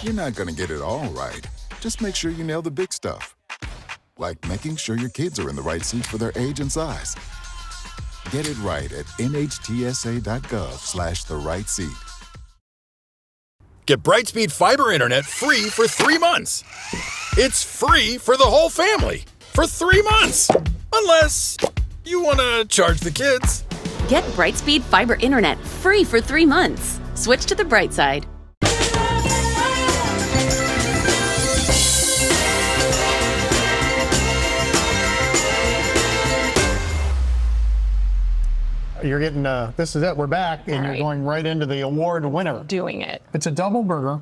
H: You're not going to get it all right. Just make sure you nail the big stuff. Like making sure your kids are in the right seats for their age and size. Get it right at nhtsa.gov/the right seat.
G: Get Brightspeed fiber internet free for 3 months. It's free for the whole family for 3 months. Unless you want to charge the kids.
Y: Get Brightspeed fiber internet free for 3 months. Switch to the bright side.
D: You're getting, this is it, we're back, and you're going right into the award winner.
C: Doing it.
D: It's a double burger.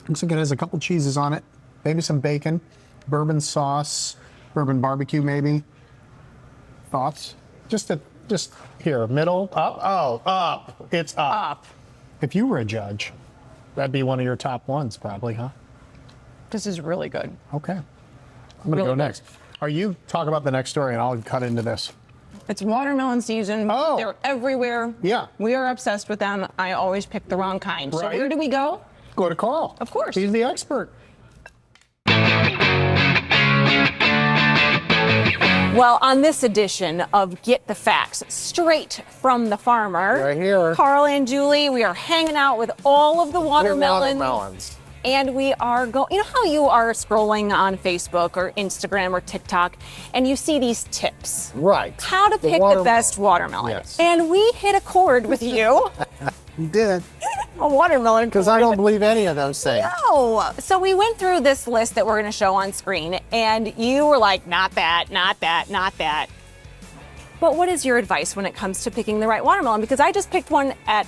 D: Looks like it has a couple cheeses on it, maybe some bacon, bourbon sauce, bourbon barbecue maybe. Thoughts? Just here, middle, up, oh, up. It's up.
C: Up.
D: If you were a judge, that'd be one of your top ones probably, huh?
C: This is really good.
D: Okay. I'm gonna go next. Are you, talk about the next story and I'll cut into this.
C: It's watermelon season.
D: Oh.
C: They're everywhere.
D: Yeah.
C: We are obsessed with them. I always pick the wrong kind. So
D: Right.
C: where do we go?
D: Go to Carl.
C: Of course.
D: He's the expert.
C: Well, on this edition of Get the Facts, straight from the farmer.
D: Right here.
C: Carl and Julie, we are hanging out with all of the watermelons. And we are going, you know how you are scrolling on Facebook or Instagram or TikTok and you see these tips?
D: Right.
C: How to pick the best watermelon.
D: Yes.
C: And we hit a chord with you.
D: You did.
C: A watermelon.
D: Because I don't believe any of those things.
C: No. So we went through this list that we're going to show on screen and you were like, not that, not that, not that. But what is your advice when it comes to picking the right watermelon? Because I just picked one at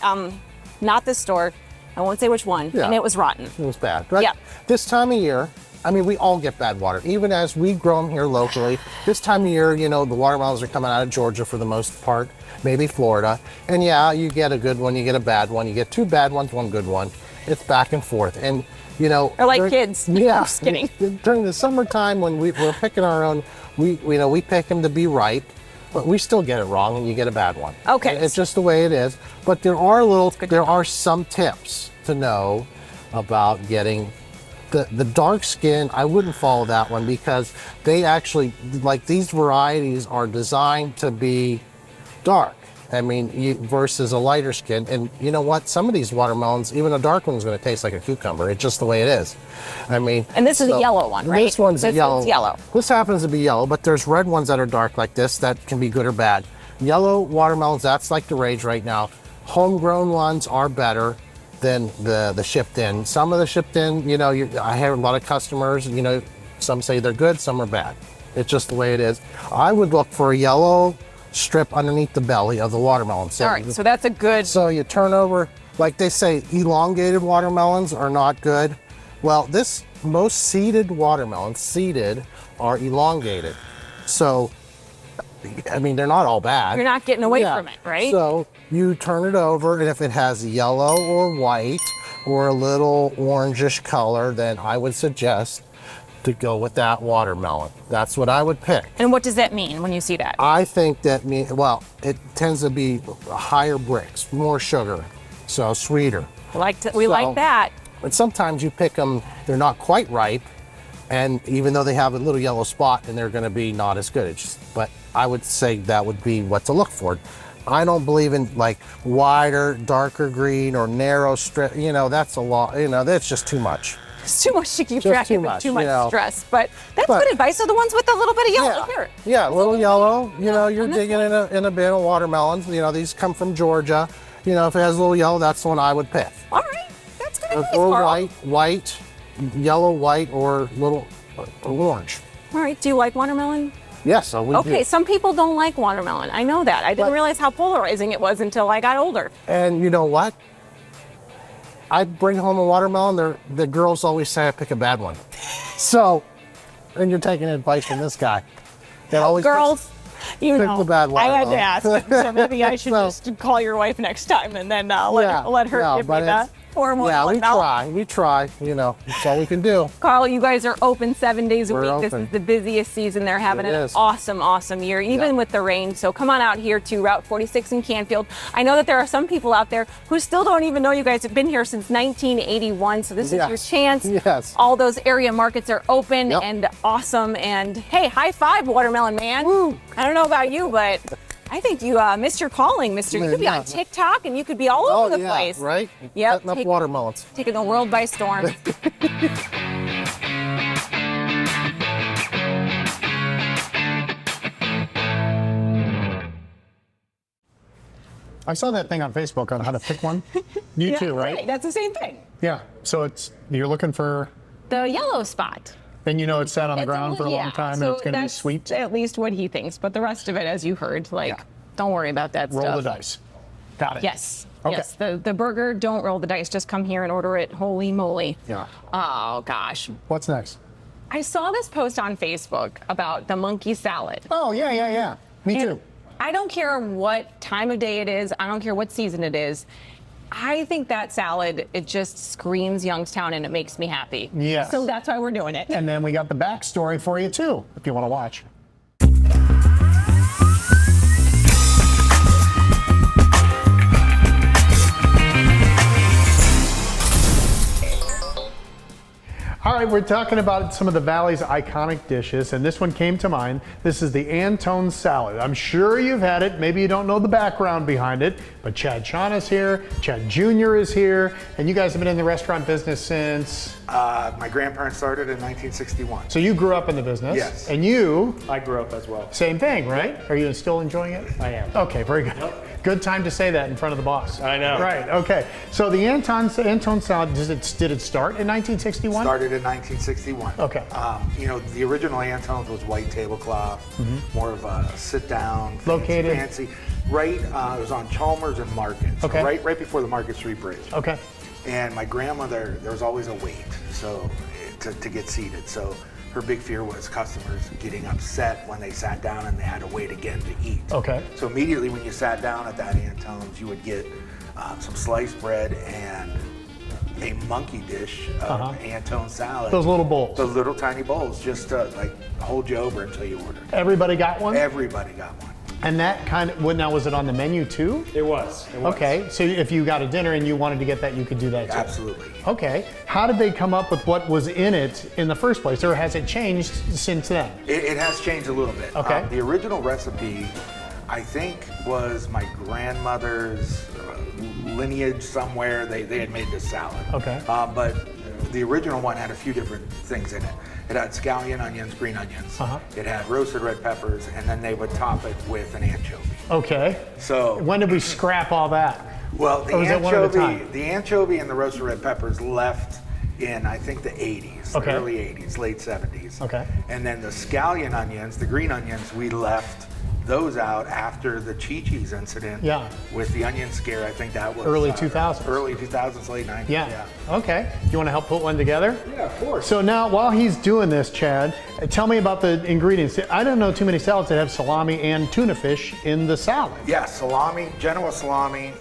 C: not this store. I won't say which one, and it was rotten.
Z: It was bad, right?
C: Yeah.
Z: This time of year, I mean, we all get bad water, even as we grow them here locally. This time of year, you know, the watermelons are coming out of Georgia for the most part, maybe Florida. And yeah, you get a good one, you get a bad one, you get two bad ones, one good one. It's back and forth. And, you know.
C: Or like kids.
Z: Yeah.
C: I'm just kidding.
Z: During the summertime when we're picking our own, we pick them to be ripe. But we still get it wrong, and you get a bad one.
C: Okay.
Z: It's just the way it is. But there are some tips to know about getting the dark skin. I wouldn't follow that one because they actually, like, these varieties are designed to be dark. I mean, versus a lighter skin. And you know what? Some of these watermelons, even a dark one's going to taste like a cucumber. It's just the way it is. I mean.
C: And this is a yellow one, right?
Z: This one's yellow.
C: It's yellow.
Z: This happens to be yellow, but there's red ones that are dark like this that can be good or bad. Yellow watermelons, that's like the rage right now. Homegrown ones are better than the shipped in. Some of the shipped in, you know, I have a lot of customers, you know, some say they're good, some are bad. It's just the way it is. I would look for a yellow strip underneath the belly of the watermelon.
C: All right, so that's a good.
Z: So you turn over, like they say, elongated watermelons are not good. Well, most seeded watermelons, are elongated. So, I mean, they're not all bad.
C: You're not getting away from it, right?
Z: So you turn it over, and if it has yellow or white or a little orangish color, then I would suggest to go with that watermelon. That's what I would pick.
C: And what does that mean when you see that?
Z: I think that it tends to be higher bricks, more sugar, so sweeter.
C: We like that.
Z: But sometimes you pick them, they're not quite ripe, and even though they have a little yellow spot, and they're going to be not as good. But I would say that would be what to look for. I don't believe in like wider, darker green or narrow strip. You know, that's a lot. You know, that's just too much.
N: It's too much to keep
Z: Just
N: track
Z: too
N: of,
Z: much,
N: too much
Z: you know.
N: stress. But that's good advice. So the ones with a little bit of yellow here.
Z: Yeah, a little yellow. You know, you're digging in a bin of watermelons. You know, these come from Georgia. You know, if it has a little yellow, that's the one I would pick.
N: All right, that's good advice,
Z: Or
N: Carl.
Z: white, yellow, white, or little orange.
N: All right, do you like watermelon?
Z: Yes, we
N: Okay,
Z: do.
N: some people don't like watermelon. I know that. I didn't realize how polarizing it was until I got older.
Z: And you know what? I bring home a watermelon. The girls always say I pick a bad one. So, and you're taking advice from this guy. That always
N: Girls, you
Z: pick
N: know,
Z: the bad
N: I had to
Z: watermelon.
N: ask. So maybe I should just call your wife next time and then let her give me that. Or
Z: yeah,
N: watermelon.
Z: we try, you know, that's all we can do.
N: Carl, you guys are open 7 days a
Z: We're
N: week. This
Z: open.
N: is the busiest season. They're having
Z: It
N: an
Z: is.
N: awesome year, even with the rain. So come on out here to Route 46 in Canfield. I know that there are some people out there who still don't even know you guys have been here since 1981. So this is your chance.
Z: Yes.
N: All those area markets are open and awesome. And hey, high five, Watermelon Man. Woo. I don't know about you, but I think you missed your calling, mister. You could be on TikTok and you could be all over the place.
Z: Right?
N: Yep.
Z: Cutting up watermelons.
N: Taking the world by storm.
D: I saw that thing on Facebook on how to pick one. You too, right?
N: That's the same thing.
D: Yeah. So you're looking for,
N: The yellow spot.
D: then you know it's sat on the ground for a long time
N: so
D: and it's going to be
N: that's
D: sweet.
N: At least what he thinks, but the rest of it, as you heard, don't worry about that
D: Roll
N: stuff.
D: the dice. Got it.
N: Yes.
D: Okay.
N: Yes. The burger, don't roll the dice. Just come here and order it. Holy moly.
D: Yeah.
N: Oh gosh.
D: What's next?
N: I saw this post on Facebook about the monkey salad.
D: Oh yeah. Me too.
N: I don't care what time of day it is. I don't care what season it is. I think that salad, it just screams Youngstown and it makes me happy.
D: Yes.
N: So that's why we're doing it.
D: And then we got the backstory for you too, if you want to watch. All right, we're talking about some of the Valley's iconic dishes, and this one came to mind. This is the Antone salad. I'm sure you've had it. Maybe you don't know the background behind it, but Chad Shawn is here, Chad Jr. is here, and you guys have been in the restaurant business since?
A: My grandparents started in 1961.
D: So you grew up in the business?
A: Yes.
D: And you?
A: I grew up as well.
D: Same thing, right? Are you still enjoying it?
A: I am.
D: Okay, very good. Good time to say that in front of the boss.
A: I know.
D: Right, okay. So the Antone salad, did it start in 1961?
A: Started in 1961.
D: Okay.
A: You know, the original Antone's was white tablecloth, more of a sit-down,
D: Located?
A: fancy. Right, it was on Chalmers and Market. So
D: Okay.
A: right before the Market Street Bridge.
D: Okay.
A: And my grandmother, there was always a wait, so to get seated. So her big fear was customers getting upset when they sat down and they had to wait again to eat.
D: Okay.
A: So immediately when you sat down at that Antone's, you would get some sliced bread and a monkey dish of Antone salad.
D: Those little bowls.
A: Those little tiny bowls, just to like hold you over until you ordered.
D: Everybody got one?
A: Everybody got one.
D: And that kind of, now was it on the menu too?
A: It was.
D: Okay, so if you got a dinner and you wanted to get that, you could do that too?
A: Absolutely.
D: Okay, how did they come up with what was in it in the first place, or has it changed since then?
A: It has changed a little bit.
D: Okay.
A: The original recipe, I think, was my grandmother's lineage somewhere. They had made this salad.
D: Okay.
A: But the original one had a few different things in it. It had scallion onions, green onions. It had roasted red peppers, and then they would top it with an anchovy.
D: Okay.
A: So
D: when did we scrap all that?
A: Well, the
D: Or was it one at a time?
A: anchovy and the roasted red peppers left in, I think, the 80s,
D: Okay.
A: the early 80s, late 70s.
D: Okay.
A: And then the scallion onions, the green onions, we left those out after the Chi-Chi's incident.
D: Yeah.
A: With the onion scare, I think that was
D: Early 2000s.
A: Early 2000s, late 90s.
D: Yeah. Okay. You want to help put one together?
A: Yeah, of course.
D: So now, while he's doing this, Chad, tell me about the ingredients. I don't know too many salads that have salami and tuna fish in the salad.
A: Yeah, salami, Genoa salami,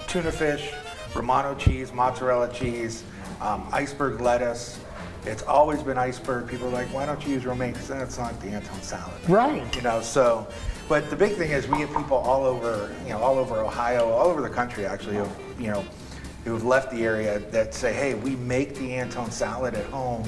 A: tuna fish, Romano cheese, mozzarella cheese, iceberg lettuce. It's always been iceberg. People are like, why don't you use romaine? Because that's not the Antone salad.
D: Right.
A: You know, so, but the big thing is we get people all over, all over Ohio, all over the country actually, who've left the area that say, hey, we make the Antone salad at home.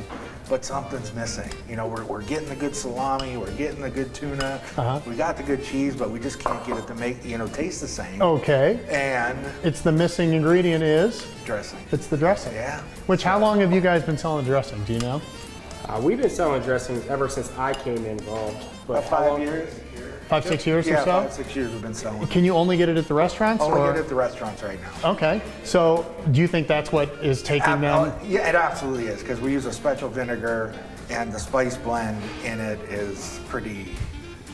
A: but something's missing. You know, we're getting the good salami, we're getting the good tuna, we got the good cheese, but we just can't get it to make, taste the same.
D: Okay.
A: And
D: it's the missing ingredient is?
A: Dressing.
D: It's the dressing.
A: Yeah.
D: Which, how long have you guys been selling dressing? Do you know?
I: We've been selling dressings ever since I came involved.
A: About 5 years?
D: 5, 6 years or so?
A: Yeah, 5, 6 years we've been selling.
D: Can you only get it at the restaurants?
A: Only
D: or?
A: get it at the restaurants right now.
D: Okay. So do you think that's what is taking them?
A: Yeah, it absolutely is, because we use a special vinegar, and the spice blend in it is pretty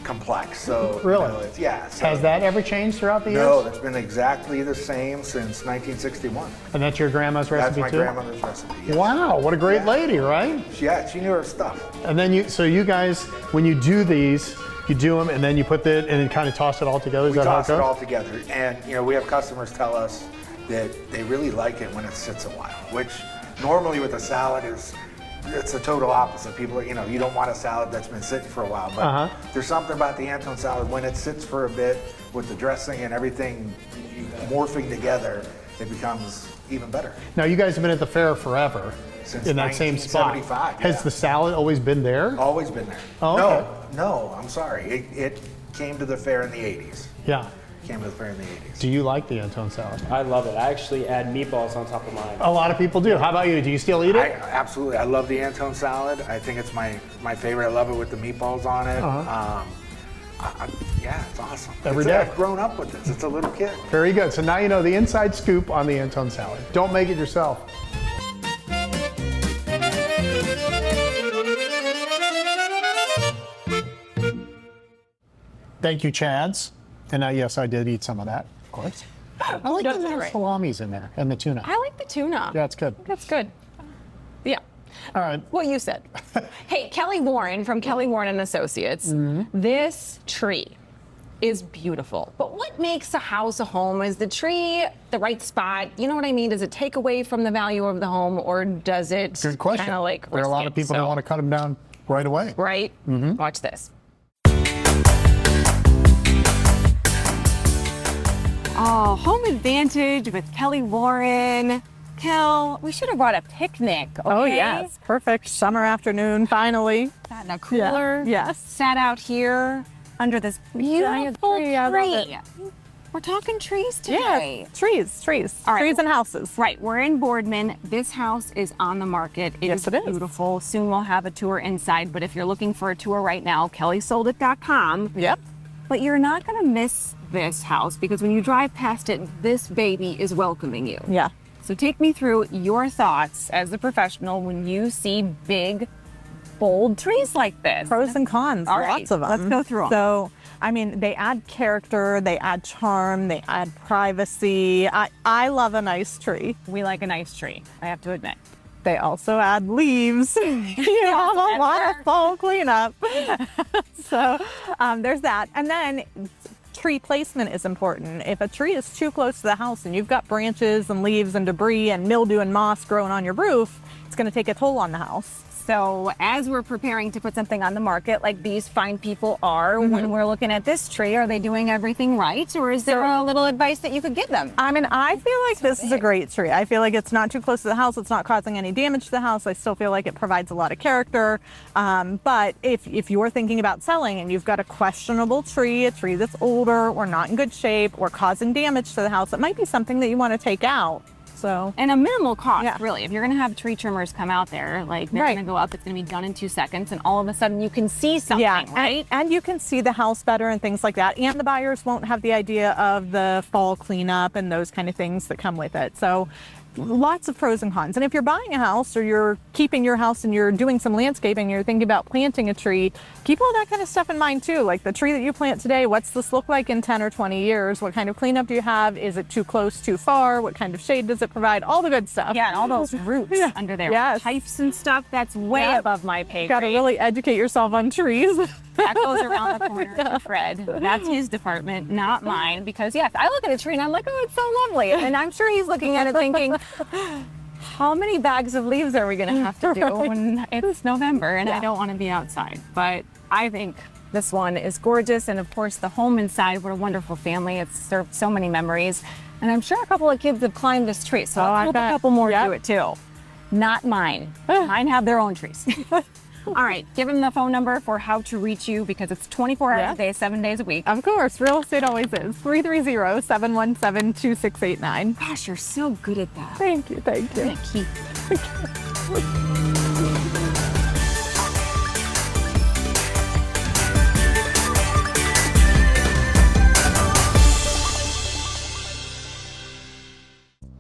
A: complex. So
D: Really?
A: So
D: Has that ever changed throughout the years?
A: No, it's been exactly the same since 1961.
D: And that's your grandma's recipe
A: That's my grandmother's recipe. Yes.
D: Wow, what a great lady, right?
A: Yeah, she knew her stuff.
D: And then you guys, when you do these, you do them and then you put and then kind of toss it all together. Is
A: We
D: that how it
A: toss it
D: goes?
A: all together, and we have customers tell us that they really like it when it sits a while, which normally with a salad it's the total opposite. People, you don't want a salad that's been sitting for a while, but there's something about the Antone salad when it sits for a bit with the dressing and everything morphing together, it becomes even better.
D: Now you guys have been at the fair forever.
A: Since
D: in that same spot.
A: 1975,
D: Has the salad always been there?
A: Always been there.
D: Oh, okay.
A: No, I'm sorry. It came to the fair in the 80s.
D: Yeah.
A: Came to the fair in the 80s.
D: Do you like the Antone salad?
I: I love it. I actually add meatballs on top of mine.
D: A lot of people do. How about you? Do you still eat it?
A: Absolutely. I love the Antone salad. I think it's my favorite. I love it with the meatballs on it. Yeah, it's awesome.
D: Every day.
A: I've grown up with this. It's a little kid.
D: Very good. So now you know the inside scoop on the Antone salad. Don't make it yourself. Thank you, Chads. And yes, I did eat some of that, of course. I like that there are salamis in there and the tuna.
C: I like the tuna.
D: Yeah, it's good.
C: That's good. Yeah.
D: All right.
C: What you said. Hey, Kelly Warren from Kelly Warren and Associates. This tree is beautiful. But what makes a house a home? Is the tree the right spot? You know what I mean? Does it take away from the value of the home, or does it
D: Good question.
C: kind of like
D: There are a lot of people that want to cut them down right away.
C: Right? Watch this. Oh, home advantage with Kelly Warren. Kel, we should have brought a picnic. Okay?
J: Oh, yes. Perfect summer afternoon, finally.
C: Sat in a cooler.
J: Yeah. Yes.
C: Sat out here under this beautiful tree. We're talking trees today.
J: Yeah, trees.
C: All right.
J: Trees and houses.
C: Right, we're in Boardman. This house is on the market.
J: Yes, it is.
C: Beautiful. Soon we'll have a tour inside, but if you're looking for a tour right now, kellysoldit.com.
J: Yep.
C: But you're not gonna miss this house because when you drive past it, this baby is welcoming you.
J: Yeah.
C: So take me through your thoughts as a professional when you see big, bold trees like this.
J: Pros and cons,
C: All right,
J: lots of them.
C: let's go through them.
J: So, I mean, they add character, they add charm, they add privacy. I love a nice tree.
C: We like a nice tree, I have to admit.
J: They also add leaves. You have a lot of fall cleanup. So there's that. And then tree placement is important. If a tree is too close to the house and you've got branches and leaves and debris and mildew and moss growing on your roof, it's going to take a toll on the house.
C: So as we're preparing to put something on the market, like these fine people are, when we're looking at this tree, are they doing everything right? Or is there a little advice that you could give them?
J: I mean, I feel like this is a great tree. I feel like it's not too close to the house. It's not causing any damage to the house. I still feel like it provides a lot of character. But if you're thinking about selling and you've got a questionable tree, a tree that's older or not in good shape or causing damage to the house, it might be something that you want to take out. So,
C: and a minimal cost, really. If you're going to have tree trimmers come out there, like they're going to go up, it's going to be done in 2 seconds, and all of a sudden you can see something, right?
J: And you can see the house better and things like that. And the buyers won't have the idea of the fall cleanup and those kind of things that come with it. So lots of pros and cons. And if you're buying a house or you're keeping your house and you're doing some landscaping and you're thinking about planting a tree, keep all that kind of stuff in mind too. Like the tree that you plant today, what's this look like in 10 or 20 years? What kind of cleanup do you have? Is it too close, too far? What kind of shade does it provide? All the good stuff.
C: Yeah, and all those roots under there.
J: Yes.
C: Pipes and stuff, that's way above my pay grade.
J: Got to really educate yourself on trees.
C: That goes around the corner to Fred. That's his department, not mine. Because yes, I look at a tree and I'm like, oh, it's so lovely. And I'm sure he's looking at it thinking, how many bags of leaves are we going to have to do when it's November and I don't want to be outside? But I think this one is gorgeous. And of course, the home inside, what a wonderful family. It's served so many memories. And I'm sure a couple of kids have climbed this tree. So I hope a couple more do it too. Not mine. Mine have their own trees. All right, give them the phone number for how to reach you because it's 24 hours a day, 7 days a week.
J: Of course, real estate always is. 330-717-2689.
C: Gosh, you're so good at that.
J: Thank you, thank you.
C: I'm gonna keep.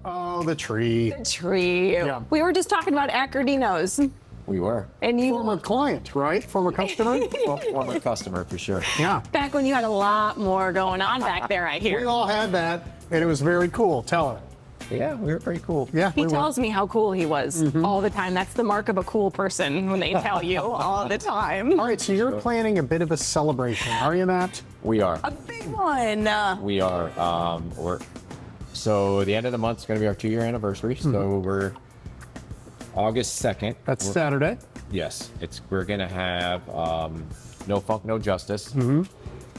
D: Oh, the tree.
C: The tree.
D: Yeah.
C: We were just talking about Accordino's.
K: We were.
C: And you
D: former client, right? Former customer?
K: Well, former customer for sure.
D: Yeah.
C: Back when you had a lot more going on back there, I hear.
D: We all had that, and it was very cool. Tell her.
K: Yeah, we were pretty cool.
D: Yeah,
C: He tells me how cool he was all the time. That's the mark of a cool person when they tell you all the time.
D: All right, so you're planning a bit of a celebration, are you, Matt?
K: We are.
C: A big one.
K: We are. So the end of the month is going to be our 2-year anniversary. So we're August 2nd.
D: That's Saturday.
K: Yes, we're going to have No Funk, No Justice.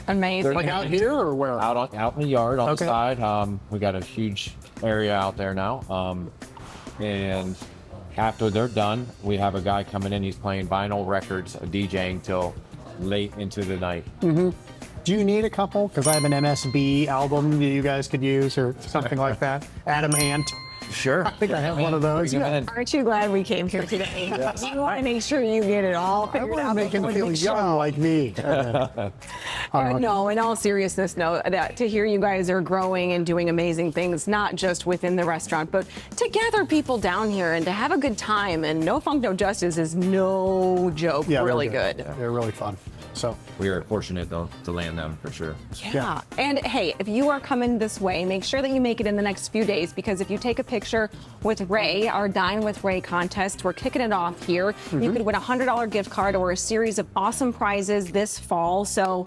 C: Amazing.
D: Like out here or where?
K: Out in the yard on the side. We got a huge area out there now. And after they're done, we have a guy coming in. He's playing vinyl records, DJing till late into the night.
D: Do you need a couple? Because I have an MSB album that you guys could use or something like that. Adam Ant.
K: Sure.
D: I think I have one of those. Yeah.
C: Aren't you glad we came here today? You want to make sure you get it all
D: I
C: figured
D: want to
C: out.
D: make him
C: before
D: feel
C: the show.
D: young like me.
C: No, in all seriousness, no, that to hear you guys are growing and doing amazing things, not just within the restaurant, but to gather people down here and to have a good time. And No Funk, No Justice is no joke.
D: Yeah,
C: really
D: they're
C: good.
D: They're really fun. So
K: we are fortunate though to land them for sure.
C: Yeah. And hey, if you are coming this way, make sure that you make it in the next few days because if you take a picture with Ray, our Dine with Ray contest, we're kicking it off here. You could win a $100 gift card or a series of awesome prizes this fall. So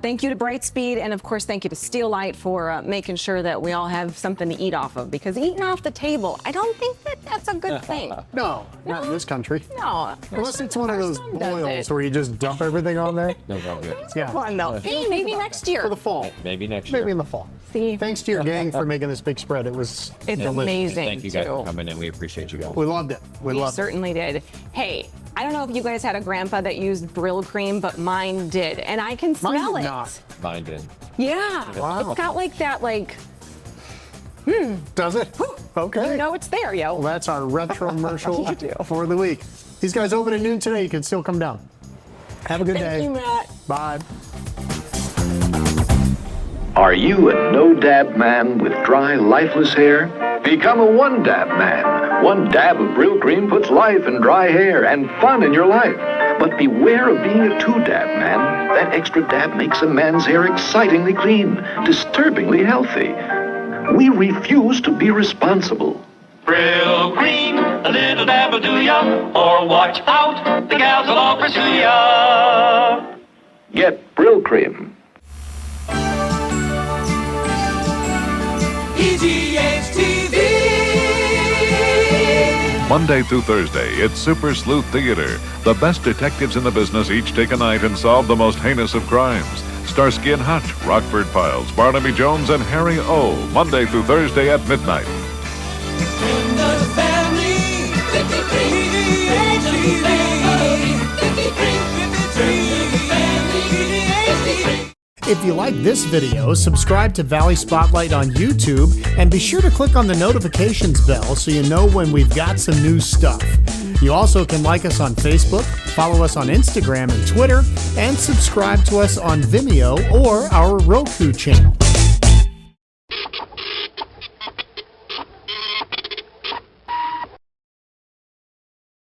C: thank you to Brightspeed and of course thank you to Steel Light for making sure that we all have something to eat off of because eating off the table, I don't think that that's a good thing.
D: No, not in this country.
C: No.
D: Unless it's one of those
C: son does
D: boils
C: it.
D: where you just dump everything on there.
K: No problem.
D: Yeah.
C: Fun though. Hey, maybe next year.
D: For the fall.
K: Maybe next year.
D: Maybe in the fall.
C: See?
D: Thanks to your gang for making this big spread. It was
C: It's
D: delicious.
C: amazing.
K: Thank you guys
C: too.
K: for coming in. We appreciate you guys.
D: We loved it. We
C: We
D: loved it.
C: certainly did. Hey, I don't know if you guys had a grandpa that used Brill cream, but mine did, and I can smell
D: did
C: it.
D: not.
K: Mine did.
C: Yeah,
D: Wow.
C: it's got like that,
D: Does it? Okay.
C: you know, it's there, yo.
D: Well, that's our retro commercial
C: You do.
D: for the week. These guys open at noon today. You can still come down. Have a good day.
C: Thank you, Matt.
D: Bye.
L: Are you a no-dab man with dry, lifeless hair? Become a one-dab man. One dab of Brill Cream puts life in dry hair and fun in your life. But beware of being a two-dab man. That extra dab makes a man's hair excitingly clean, disturbingly healthy. We refuse to be responsible.
E: Brill cream, a little dab will do ya, or watch out, the gals will all pursue ya.
L: Get Brill Cream.
E: EGHTV.
M: Monday through Thursday, it's Super Sleuth Theater. The best detectives in the business each take a night and solve the most heinous of crimes. Starsky and Hutch, Rockford Files, Barnaby Jones, and Harry O. Monday through Thursday at midnight.
D: If you like this video, subscribe to Valley Spotlight on YouTube and be sure to click on the notifications bell so you know when we've got some new stuff. You also can like us on Facebook, follow us on Instagram and Twitter, and subscribe to us on Vimeo or our Roku channel.